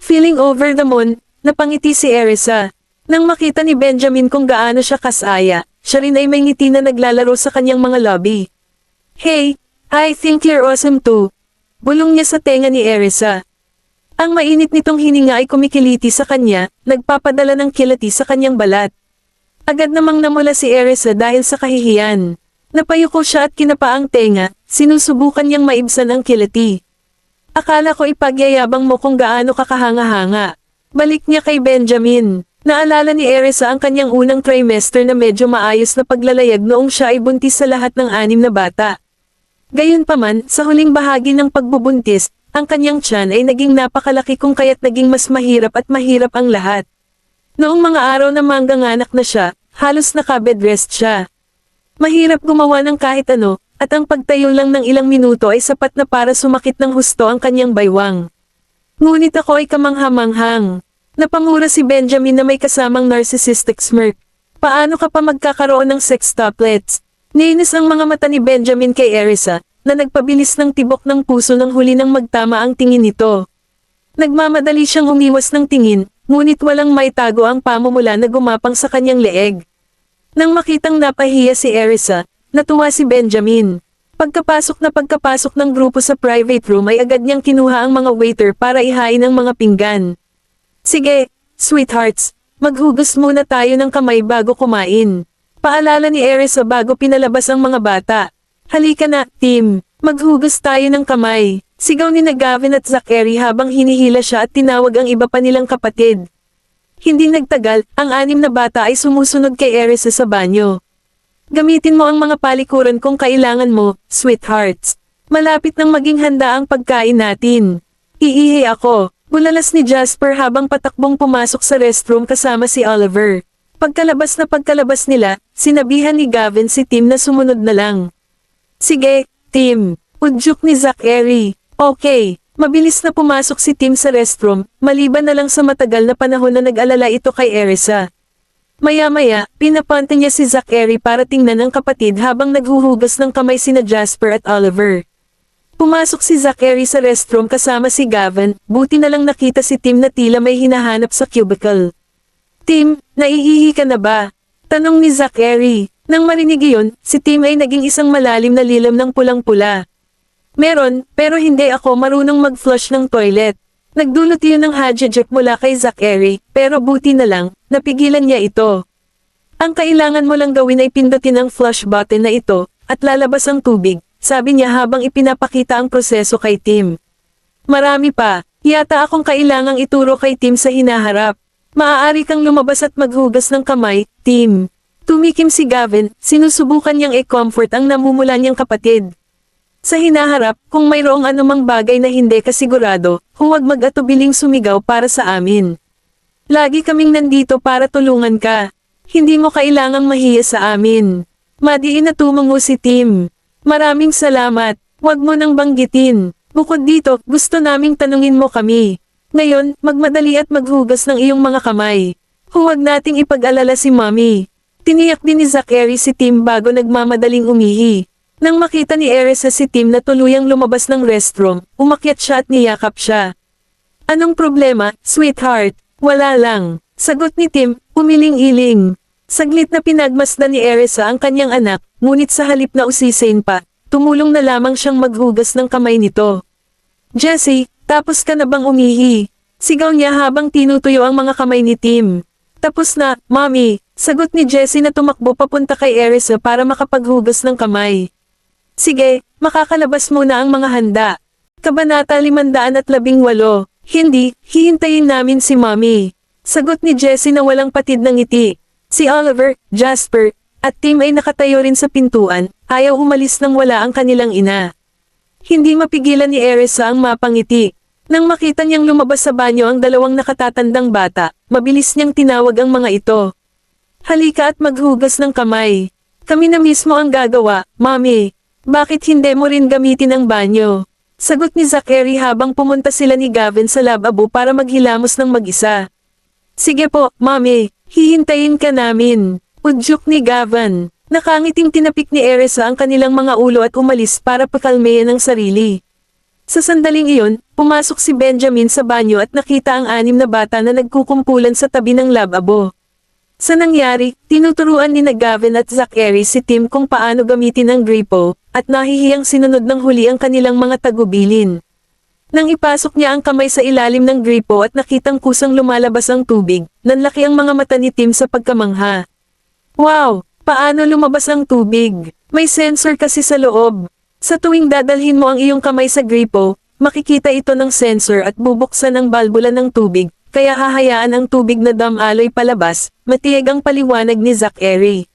Feeling over the moon, napangiti si Erisa. Nang makita ni Benjamin kung gaano siya kasaya, siya rin ay may ngiti na naglalaro sa kanyang mga lobby. Hey, I think you're awesome too. Bulong niya sa tenga ni Erisa. Ang mainit nitong hininga ay kumikiliti sa kanya, nagpapadala ng kilati sa kanyang balat. Agad namang namula si Erisa dahil sa kahihiyan. Napayuko siya at kinapa ang tenga, sinusubukan niyang maibsan ang kilati. Akala ko ipagyayabang mo kung gaano kakahanga-hanga. Balik niya kay Benjamin. Naalala ni Erisa ang kanyang unang trimester na medyo maayos na paglalayag noong siya ay buntis sa lahat ng 6 na bata. Gayunpaman, sa huling bahagi ng pagbubuntis, ang kanyang tiyan ay naging napakalaki kung kaya't naging mas mahirap at mahirap ang lahat. Noong mga araw na mangganganak na siya, halos nakabed rest siya. Mahirap gumawa ng kahit ano, at ang pagtayo lang ng ilang minuto ay sapat na para sumakit ng husto ang kanyang baywang. Ngunit ako ay kamangha-manghang. Napamura si Benjamin na may kasamang narcissistic smirk. Paano ka pa magkakaroon ng sextuplets? Niinis ang mga mata ni Benjamin kay Erisa, na nagpabilis ng tibok ng puso nang huli nang magtama ang tingin nito. Nagmamadali siyang umiwas ng tingin, ngunit walang maitago ang pamumula na gumapang sa kanyang leeg. Nang makitang napahiya si Erisa, natuwa si Benjamin. Pagkapasok ng grupo sa private room ay agad niyang kinuha ang mga waiter para ihain ang mga pinggan. Sige, sweethearts, maghugas muna tayo ng kamay bago kumain. Paalala ni Erisa bago pinalabas ang mga bata. Halika na, team, maghugas tayo ng kamay. Sigaw ni Gavin at Zachary habang hinihila siya at tinawag ang iba pa nilang kapatid. Hindi nagtagal, ang 6 na bata ay sumusunod kay Erisa sa banyo. Gamitin mo ang mga palikuran kung kailangan mo, sweethearts. Malapit nang maging handa ang pagkain natin. Iihi ako, bulalas ni Jasper habang patakbong pumasok sa restroom kasama si Oliver. Pagkalabas nila, sinabihan ni Gavin si Tim na sumunod na lang. Sige, Tim, udyok ni Zachary. Okay, mabilis na pumasok si Tim sa restroom, maliban na lang sa matagal na panahon na nag-alala ito kay Erisa. Maya-maya, pinapante niya si Zachary para tingnan ang kapatid habang naghuhugas ng kamay sina Jasper at Oliver. Pumasok si Zachary sa restroom kasama si Gavin, buti na lang nakita si Tim na tila may hinahanap sa cubicle. Tim, naiihi ka na ba? Tanong ni Zachary. Nang marinig iyon, si Tim ay naging isang malalim na lilam ng pulang-pula. Meron, pero hindi ako marunong mag-flush ng toilet. Nagdulot iyon ng hadjejek mula kay Zachary, pero buti na lang, napigilan niya ito. Ang kailangan mo lang gawin ay pindutin ang flush button na ito, at lalabas ang tubig, sabi niya habang ipinapakita ang proseso kay Tim. Marami pa, yata akong kailangang ituro kay Tim sa hinaharap. Maaari kang lumabas at maghugas ng kamay, Tim. Tumikim si Gavin, sinusubukan niyang i-comfort ang namumula niyang kapatid. Sa hinaharap, kung mayroong anumang bagay na hindi kasigurado, huwag mag-atubiling sumigaw para sa amin. Lagi kaming nandito para tulungan ka. Hindi mo kailangang mahiya sa amin. Madiin na tumango si Tim. Maraming salamat, huwag mo nang banggitin. Bukod dito, gusto naming tanungin mo kami. Ngayon, magmadali at maghugas ng iyong mga kamay. Huwag nating ipag-alala si Mommy. Tiniyak din ni Zachary si Tim bago nagmamadaling umihi. Nang makita ni Erisa si Tim na tuluyang lumabas ng restroom, umakyat siya at niyakap siya. Anong problema, sweetheart? Wala lang. Sagot ni Tim, umiling-iling. Saglit na pinagmasdan ni Erisa ang kanyang anak, ngunit sa halip na usisin pa, tumulong na lamang siyang maghugas ng kamay nito. Jessie, tapos ka na bang umihi? Sigaw niya habang tinutuyo ang mga kamay ni Tim. Tapos na, Mommy, sagot ni Jessie na tumakbo papunta kay Erisa para makapaghugas ng kamay. Sige, makakalabas muna ang mga handa. Kabanata 518. Hindi, hihintayin namin si Mommy. Sagot ni Jessie na walang patid ng ngiti. Si Oliver, Jasper, at Tim ay nakatayo rin sa pintuan, ayaw umalis nang wala ang kanilang ina. Hindi mapigilan ni Erisa ang mapangiti. Nang makita niyang lumabas sa banyo ang dalawang nakatatandang bata, mabilis niyang tinawag ang mga ito. Halika at maghugas ng kamay. Kami na mismo ang gagawa, Mommy. Bakit hindi mo rin gamitin ang banyo? Sagot ni Zachary habang pumunta sila ni Gavin sa lababo para maghilamos ng mag-isa. Sige po, Mommy. Hihintayin ka namin. Udyok ni Gavin. Nakangiting tinapik ni Erisa ang kanilang mga ulo at umalis para pakalmeyan ang sarili. Sa sandaling iyon, pumasok si Benjamin sa banyo at nakita ang 6 na bata na nagkukumpulan sa tabi ng lababo. Sa nangyari, tinuturuan ni Gavin at Zachary si Tim kung paano gamitin ang gripo, at nahihiyang sinunod ng huli ang kanilang mga tagubilin. Nang ipasok niya ang kamay sa ilalim ng gripo at nakitang kusang lumalabas ang tubig, nanlaki ang mga mata ni Tim sa pagkamangha. Wow! Paano lumabas ang tubig? May sensor kasi sa loob. Sa tuwing dadalhin mo ang iyong kamay sa gripo, makikita ito ng sensor at bubuksan ang balbula ng tubig, kaya hahayaan ang tubig na damaloy palabas, matiyag ang paliwanag ni Zachary.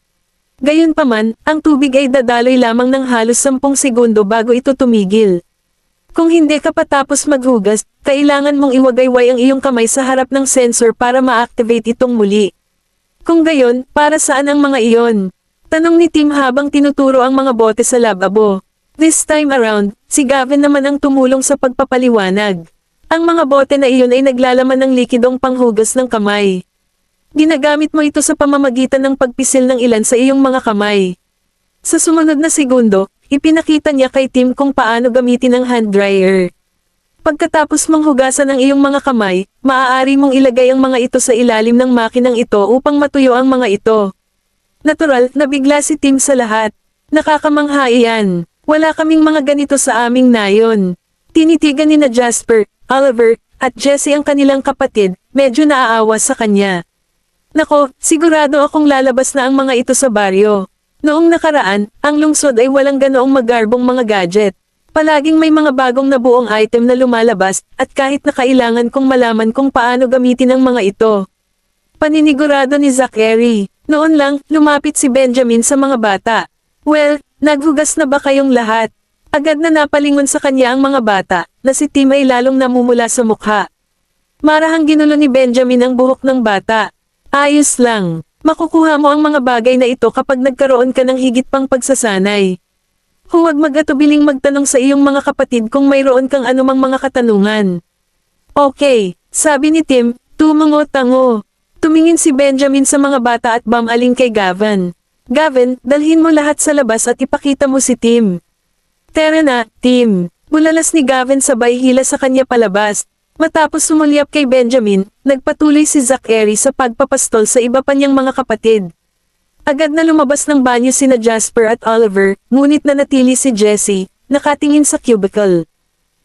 Gayunpaman, ang tubig ay dadaloy lamang ng halos 10 segundo bago ito tumigil. Kung hindi ka patapos maghugas, kailangan mong iwagayway ang iyong kamay sa harap ng sensor para ma-activate itong muli. Kung gayon, para saan ang mga iyon? Tanong ni Tim habang tinuturo ang mga bote sa lababo. This time around, si Gavin naman ang tumulong sa pagpapaliwanag. Ang mga bote na iyon ay naglalaman ng likidong panghugas ng kamay. Ginagamit mo ito sa pamamagitan ng pagpisil ng ilan sa iyong mga kamay. Sa sumunod na segundo, ipinakita niya kay Tim kung paano gamitin ang hand dryer. Pagkatapos mong hugasan ang iyong mga kamay, maaari mong ilagay ang mga ito sa ilalim ng makinang ito upang matuyo ang mga ito. Natural, nabigla si Tim sa lahat. Nakakamangha iyan. Wala kaming mga ganito sa aming nayon. Tinitigan ni Jasper, Oliver, at Jessie ang kanilang kapatid, medyo naaawa sa kanya. Nako, sigurado akong lalabas na ang mga ito sa baryo. Noong nakaraan, ang lungsod ay walang ganoong magarbong mga gadget. Palaging may mga bagong nabuong item na lumalabas, at kahit na kailangan kong malaman kung paano gamitin ang mga ito. Paninigurado ni Zachary. Noon lang, lumapit si Benjamin sa mga bata. Well, naghugas na ba kayong lahat? Agad na napalingon sa kanya ang mga bata, na si Tim ay lalong namumula sa mukha. Marahang ginulo ni Benjamin ang buhok ng bata. Ayos lang. Makukuha mo ang mga bagay na ito kapag nagkaroon ka ng higit pang pagsasanay. Huwag mag-atubiling magtanong sa iyong mga kapatid kung mayroon kang anumang mga katanungan. Okay, sabi ni Tim, tumango-tango. Tumingin si Benjamin sa mga bata at bumaling kay Gavin. Gavin, dalhin mo lahat sa labas at ipakita mo si Tim. Tara na, Tim. Bulalas ni Gavin sabay hila sa kanya palabas. Matapos sumulyap kay Benjamin, nagpatuloy si Zachary sa pagpapastol sa iba pa niyang mga kapatid. Agad na lumabas ng banyo sina Jasper at Oliver, ngunit nanatili si Jessie, nakatingin sa cubicle.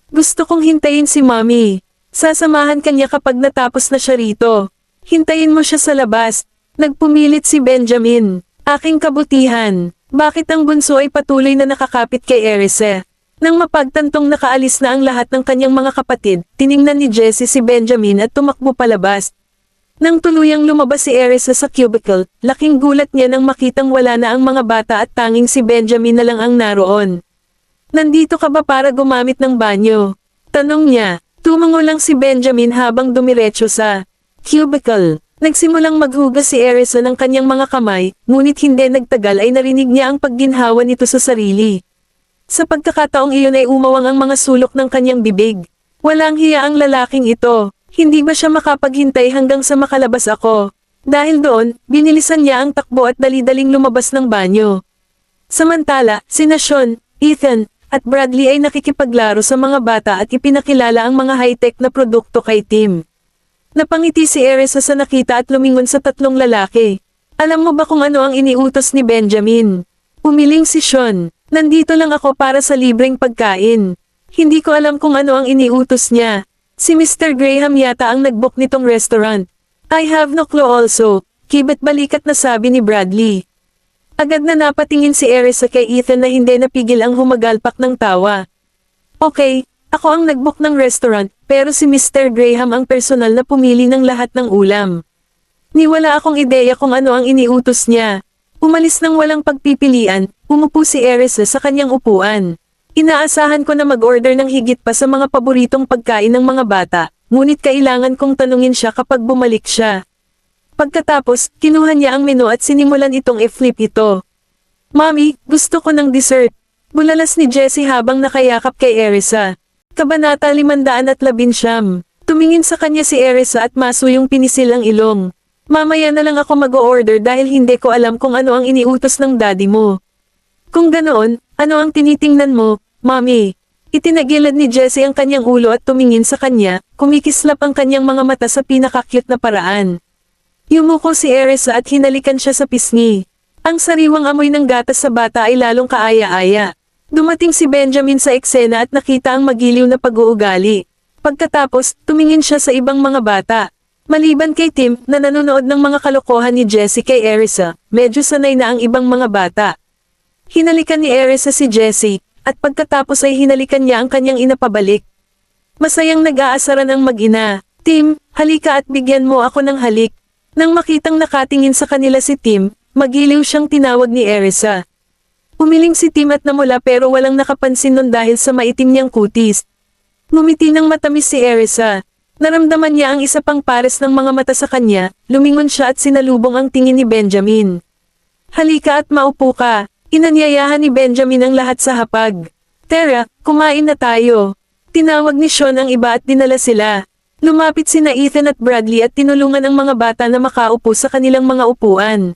Gusto kong hintayin si Mommy. Sasamahan kanya kapag natapos na siya rito. Hintayin mo siya sa labas. Nagpumilit si Benjamin. Aking kabutihan. Bakit ang bunso ay patuloy na nakakapit kay Erisa? Nang mapagtantong nakaalis na ang lahat ng kanyang mga kapatid, tiningnan ni Jessie si Benjamin at tumakbo palabas. Nang tuluyang lumabas si Erisa sa cubicle, laking gulat niya nang makitang wala na ang mga bata at tanging si Benjamin na lang ang naroon. Nandito ka ba para gumamit ng banyo? Tanong niya. Tumango lang si Benjamin habang dumiretso sa cubicle. Nagsimulang maghugas si Erisa ng kanyang mga kamay, ngunit hindi nagtagal ay narinig niya ang pagginhawa nito sa sarili. Sa pagkakataong iyon ay umawang ang mga sulok ng kanyang bibig. Walang hiya ang lalaking ito. Hindi ba siya makapaghintay hanggang sa makalabas ako? Dahil doon, binilisan niya ang takbo at dali-daling lumabas ng banyo. Samantala, sina Sean, Ethan, at Bradley ay nakikipaglaro sa mga bata at ipinakilala ang mga high-tech na produkto kay Tim. Napangiti si Erisa sa nakita at lumingon sa tatlong lalaki. Alam mo ba kung ano ang iniutos ni Benjamin? Umiling si Sean. Nandito lang ako para sa libreng pagkain. Hindi ko alam kung ano ang iniutos niya. Si Mr. Graham yata ang nag-book nitong restaurant. I have no clue also. Kibet balikat na sabi ni Bradley. Agad na napatingin si Erisa kay Ethan na hindi napigil ang humagalpak ng tawa. Okay, ako ang nag-book ng restaurant, pero si Mr. Graham ang personal na pumili ng lahat ng ulam. Niwala akong ideya kung ano ang iniutos niya. Umalis nang walang pagpipilian, umupo si Erisa sa kanyang upuan. Inaasahan ko na mag-order ng higit pa sa mga paboritong pagkain ng mga bata, ngunit kailangan kong tanungin siya kapag bumalik siya. Pagkatapos, kinuha niya ang menu at sinimulan itong i-flip ito. Mommy, gusto ko ng dessert. Bulalas ni Jessie habang nakayakap kay Erisa. Kabanata 519. Tumingin sa kanya si Erisa at masuyong pinisil ang ilong. Mamaya na lang ako mag-o-order dahil hindi ko alam kung ano ang iniutos ng daddy mo. Kung ganoon, ano ang tinitingnan mo, Mommy? Itinagilad ni Jessie ang kanyang ulo at tumingin sa kanya, kumikislap ang kanyang mga mata sa pinaka-cute na paraan. Yumuko si Erisa at hinalikan siya sa pisngi. Ang sariwang amoy ng gatas sa bata ay lalong kaaya-aya. Dumating si Benjamin sa eksena at nakita ang magiliw na pag-uugali. Pagkatapos, tumingin siya sa ibang mga bata. Maliban kay Tim, na nanonood ng mga kalokohan ni Jessie kay Erisa, medyo sanay na ang ibang mga bata. Hinalikan ni Erisa si Jessie, at pagkatapos ay hinalikan niya ang kanyang ina pabalik. Masayang nag-aasaran ang mag-ina. Tim, halika at bigyan mo ako ng halik. Nang makitang nakatingin sa kanila si Tim, magiliw siyang tinawag ni Erisa. Umiling si Tim at namula pero walang nakapansin nun dahil sa maitim niyang kutis. Ngumiti ng matamis si Erisa. Naramdaman niya ang isa pang pares ng mga mata sa kanya, lumingon siya at sinalubong ang tingin ni Benjamin. Halika at maupo ka. Inanyayahan ni Benjamin ang lahat sa hapag. Tara, kumain na tayo. Tinawag ni Sean ang iba at dinala sila. Lumapit sina Ethan at Bradley at tinulungan ang mga bata na makaupo sa kanilang mga upuan.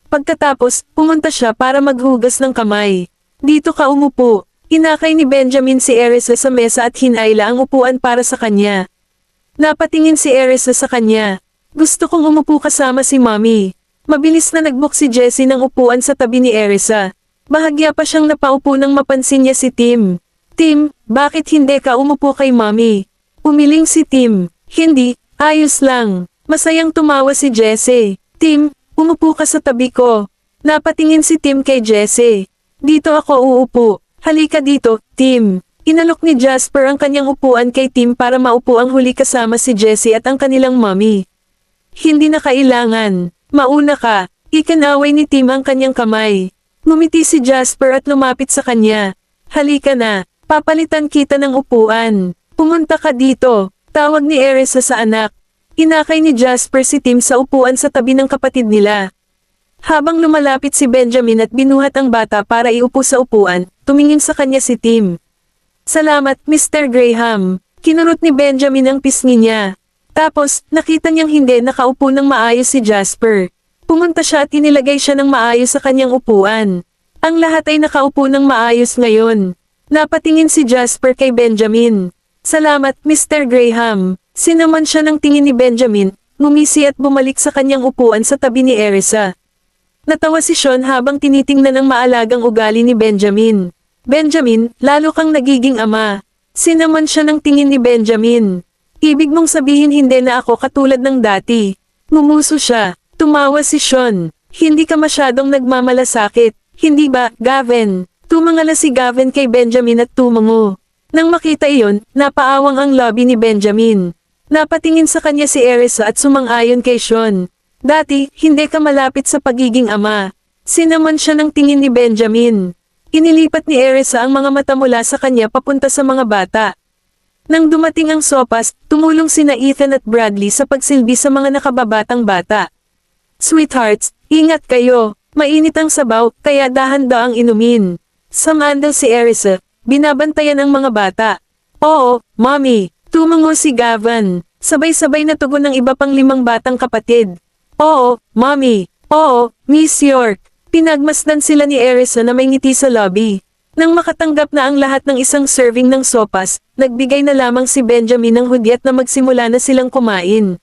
Pagkatapos, pumunta siya para maghugas ng kamay. Dito ka umupo. Inakay ni Benjamin si Erisa sa mesa at hinayla ang upuan para sa kanya. Napatingin si Erisa sa kanya. Gusto kong umupo kasama si Mommy. Mabilis na nagbook si Jessie ng upuan sa tabi ni Erisa. Bahagya pa siyang napaupo nang mapansin niya si Tim. Tim, bakit hindi ka umupo kay Mommy? Umiling si Tim. Hindi, ayos lang. Masayang tumawa si Jessie. Tim, umupo ka sa tabi ko. Napatingin si Tim kay Jessie. Dito ako uupo. Halika dito, Tim. Inalok ni Jasper ang kanyang upuan kay Tim para maupo ang huli kasama si Jessie at ang kanilang mommy. Hindi na kailangan. Mauna ka. Ikanaway ni Tim ang kanyang kamay. Ngumiti si Jasper at lumapit sa kanya. Halika na. Papalitan kita ng upuan. Pumunta ka dito. Tawag ni Erisa sa anak. Inakay ni Jasper si Tim sa upuan sa tabi ng kapatid nila. Habang lumalapit si Benjamin at binuhat ang bata para iupo sa upuan, tumingin sa kanya si Tim. Salamat, Mr. Graham. Kinurot ni Benjamin ang pisngi niya. Tapos, nakita niyang hindi nakaupo ng maayos si Jasper. Pumunta siya at inilagay siya ng maayos sa kanyang upuan. Ang lahat ay nakaupo ng maayos ngayon. Napatingin si Jasper kay Benjamin. Salamat, Mr. Graham. Sinaman siya ng tingin ni Benjamin, ngumisi at bumalik sa kanyang upuan sa tabi ni Erisa. Natawa si Sean habang tinitingnan ang maalagang ugali ni Benjamin. Benjamin, lalo kang nagiging ama. Sinaman siya ng tingin ni Benjamin. Ibig mong sabihin hindi na ako katulad ng dati. Ngumuso siya. Tumawa si Sean. Hindi ka masyadong nagmamalasakit. Hindi ba, Gavin? Tumangala si Gavin kay Benjamin at tumango. Nang makita iyon, napaawang ang lobby ni Benjamin. Napatingin sa kanya si Erisa at sumang-ayon kay Sean. Dati, hindi ka malapit sa pagiging ama. Sinaman siya ng tingin ni Benjamin. Inilipat ni Erisa ang mga mata mula sa kanya papunta sa mga bata. Nang dumating ang sopas, tumulong sina Ethan at Bradley sa pagsilbi sa mga nakababatang bata. Sweethearts, ingat kayo. Mainit ang sabaw, kaya dahan-daang inumin. Samandal si Erisa, binabantayan ang mga bata. Oo, Mommy. Tumango si Gavin. Sabay-sabay na tugon ng iba pang 5 batang kapatid. Oo, Mommy. Oo, Miss York. Pinagmasdan sila ni Erisa na may ngiti sa lobby. Nang makatanggap na ang lahat ng isang serving ng sopas, nagbigay na lamang si Benjamin ng hudyat na magsimula na silang kumain.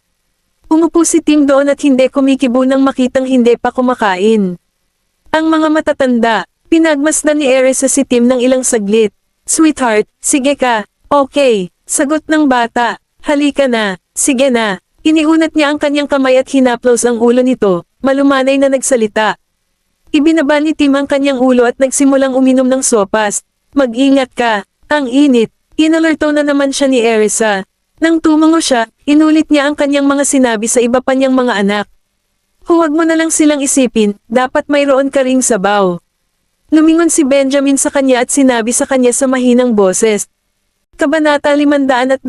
Umupo si Tim doon at hindi kumikibo nang makitang hindi pa kumakain. Ang mga matatanda, pinagmasdan ni Erisa si Tim ng ilang saglit. Sweetheart, sige ka. Okay, sagot ng bata. Halika na, sige na. Iniunat niya ang kanyang kamay at hinaplos ang ulo nito, malumanay na nagsalita. Ibinaba ni Tim ang kanyang ulo at nagsimulang uminom ng sopas. Mag-ingat ka, ang init. Inalerto na naman siya ni Erisa. Nang tumango siya, inulit niya ang kanyang mga sinabi sa iba pa niyang mga anak. Huwag mo na lang silang isipin, dapat mayroon ka ring sabaw. Lumingon si Benjamin sa kanya at sinabi sa kanya sa mahinang boses. Kabanata 520,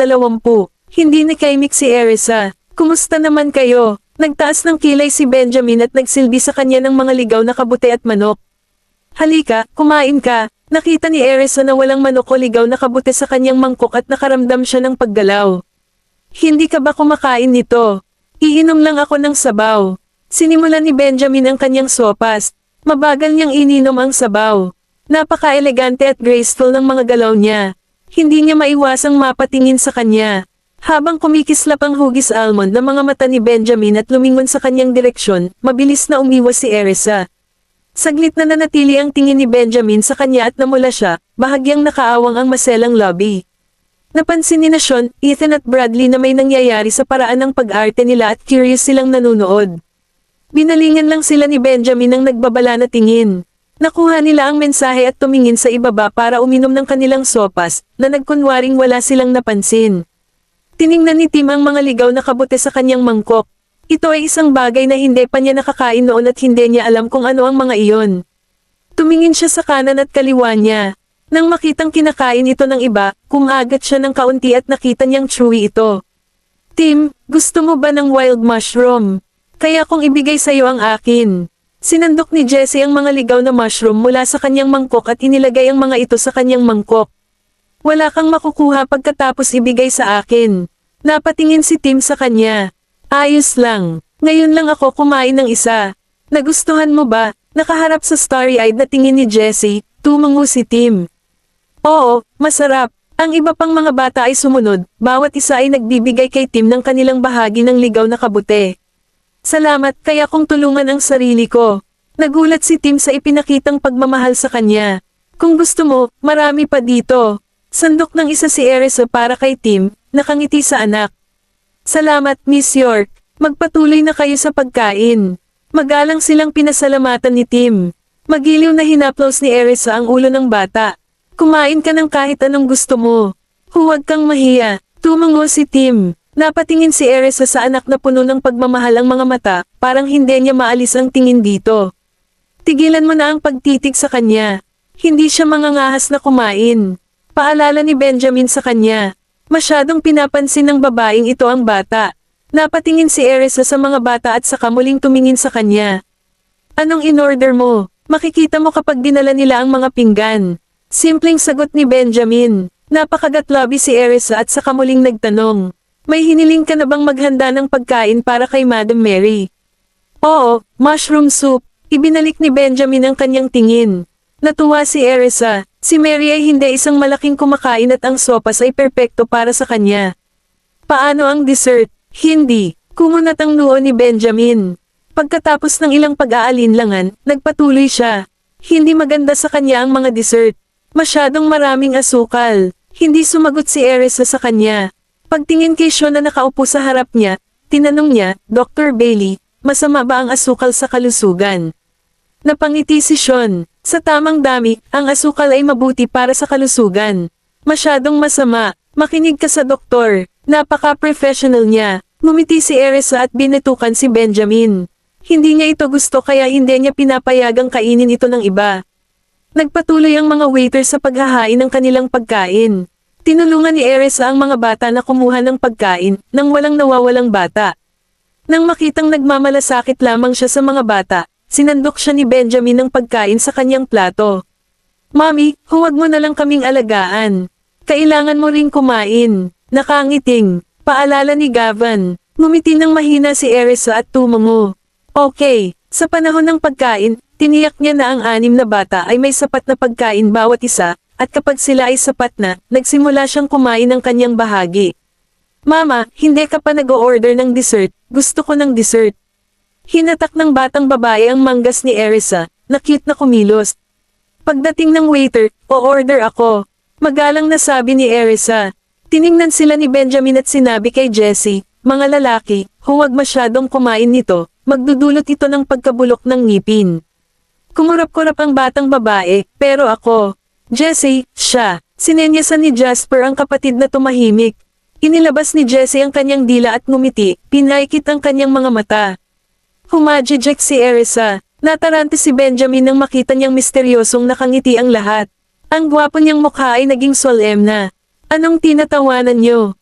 hindi nakaimik si Erisa. Kumusta naman kayo? Nagtaas ng kilay si Benjamin at nagsilbi sa kanya ng mga ligaw na kabute at manok. Halika, kumain ka. Nakita ni Erisa na walang manok o ligaw na kabute sa kanyang mangkok at nakaramdam siya ng paggalaw. Hindi ka ba kumakain nito? Iinom lang ako ng sabaw. Sinimulan ni Benjamin ang kanyang sopas. Mabagal niyang ininom ang sabaw. Napaka-elegante at graceful ng mga galaw niya. Hindi niya maiwasang mapatingin sa kanya. Habang kumikislap ang hugis almond ng mga mata ni Benjamin at lumingon sa kanyang direksyon, mabilis na umiwas si Erisa. Saglit na nanatili ang tingin ni Benjamin sa kanya at namula siya, bahagyang nakaawang ang maselang lobby. Napansin ni Sean, Ethan at Bradley na may nangyayari sa paraan ng pag-arte nila at curious silang nanunood. Binalingan lang sila ni Benjamin ng nagbabala na tingin. Nakuha nila ang mensahe at tumingin sa ibaba para uminom ng kanilang sopas, na nagkunwaring wala silang napansin. Tiningnan ni Tim ang mga ligaw na kabute sa kanyang mangkok. Ito ay isang bagay na hindi pa niya nakakain noon at hindi niya alam kung ano ang mga iyon. Tumingin siya sa kanan at kaliwa niya. Nang makitang kinakain ito ng iba, kumagat siya ng kaunti at nakita niyang chewy ito. Tim, gusto mo ba ng wild mushroom? Kaya kung ibigay sa iyo ang akin. Sinandok ni Jesse ang mga ligaw na mushroom mula sa kanyang mangkok at inilagay ang mga ito sa kanyang mangkok. Wala kang makukuha pagkatapos ibigay sa akin. Napatingin si Tim sa kanya. Ayos lang. Ngayon lang ako kumain ng isa. Nagustuhan mo ba? Nakaharap sa starry-eyed na tingin ni Jesse, tumango si Tim. Oo, masarap. Ang iba pang mga bata ay sumunod, bawat isa ay nagbibigay kay Tim ng kanilang bahagi ng ligaw na kabute. Salamat, kaya kong tulungan ang sarili ko. Nagulat si Tim sa ipinakitang pagmamahal sa kanya. Kung gusto mo, marami pa dito. Sandok ng isa si Erisa para kay Tim, nakangiti sa anak. Salamat, Miss York. Magpatuloy na kayo sa pagkain. Magalang silang pinasalamatan ni Tim. Magiliw na hinaplos ni Erisa ang ulo ng bata. Kumain ka ng kahit anong gusto mo. Huwag kang mahiya. Tumango si Tim. Napatingin si Erisa sa anak na puno ng pagmamahal ang mga mata, parang hindi niya maalis ang tingin dito. Tigilan mo na ang pagtitig sa kanya. Hindi siya mangangahas na kumain. Paalala ni Benjamin sa kanya. Masyadong pinapansin ng babaeng ito ang bata. Napatingin si Erisa sa mga bata at saka muling tumingin sa kanya. Anong in-order mo? Makikita mo kapag dinala nila ang mga pinggan. Simpleng sagot ni Benjamin. Napakagatlabi si Erisa at saka muling nagtanong. May hiniling ka na bang maghanda ng pagkain para kay Madam Mary? Oo, mushroom soup. Ibinalik ni Benjamin ang kanyang tingin. Natuwa si Erisa. Si Mary ay hindi isang malaking kumakain at ang sopas ay perpekto para sa kanya. Paano ang dessert? Hindi. Kumunat ang noo ni Benjamin. Pagkatapos ng ilang pag-aalinlangan, nagpatuloy siya. Hindi maganda sa kanya ang mga dessert. Masyadong maraming asukal. Hindi sumagot si Erisa sa kanya. Pagtingin kay Sean na nakaupo sa harap niya, tinanong niya, Dr. Bailey, masama ba ang asukal sa kalusugan? Napangiti si Sean. Sa tamang dami, ang asukal ay mabuti para sa kalusugan. Masyadong masama. Makinig ka sa doktor. Napaka-professional niya. Ngumiti si Erisa at binitukan si Benjamin. Hindi niya ito gusto kaya hindi niya pinapayagang kainin ito ng iba. Nagpatuloy ang mga waiter sa paghahain ng kanilang pagkain. Tinulungan ni Erisa ang mga bata na kumuha ng pagkain nang walang nawawalang bata. Nang makitang nagmamalasakit lamang siya sa mga bata, sinandok siya ni Benjamin ng pagkain sa kanyang plato. Mami, huwag mo na lang kaming alagaan. Kailangan mo ring kumain. Nakangiting. Paalala ni Gavin. Ngumiti ng mahina si Erisa at tumango. Okay, sa panahon ng pagkain, tiniyak niya na ang 6 na bata ay may sapat na pagkain bawat isa, at kapag sila ay sapat na, nagsimula siyang kumain ng kanyang bahagi. Mama, hindi ka pa nag-o-order ng dessert, gusto ko ng dessert. Hinatak ng batang babae ang manggas ni Erisa, na cute na kumilos. Pagdating ng waiter, o-order ako. Magalang na sabi ni Erisa. Tiningnan sila ni Benjamin at sinabi kay Jessie, mga lalaki, huwag masyadong kumain nito, magdudulot ito ng pagkabulok ng ngipin. Kumurap-kurap ang batang babae, pero ako. Jessie, siya. Sinenyasan ni Jasper ang kapatid na tumahimik. Inilabas ni Jessie ang kanyang dila at ngumiti, pinaikit ang kanyang mga mata. Humajijek si Erisa. Natarante si Benjamin nang makita niyang misteryosong nakangiti ang lahat. Ang gwapo niyang mukha ay naging solemn na. Anong tinatawanan niyo?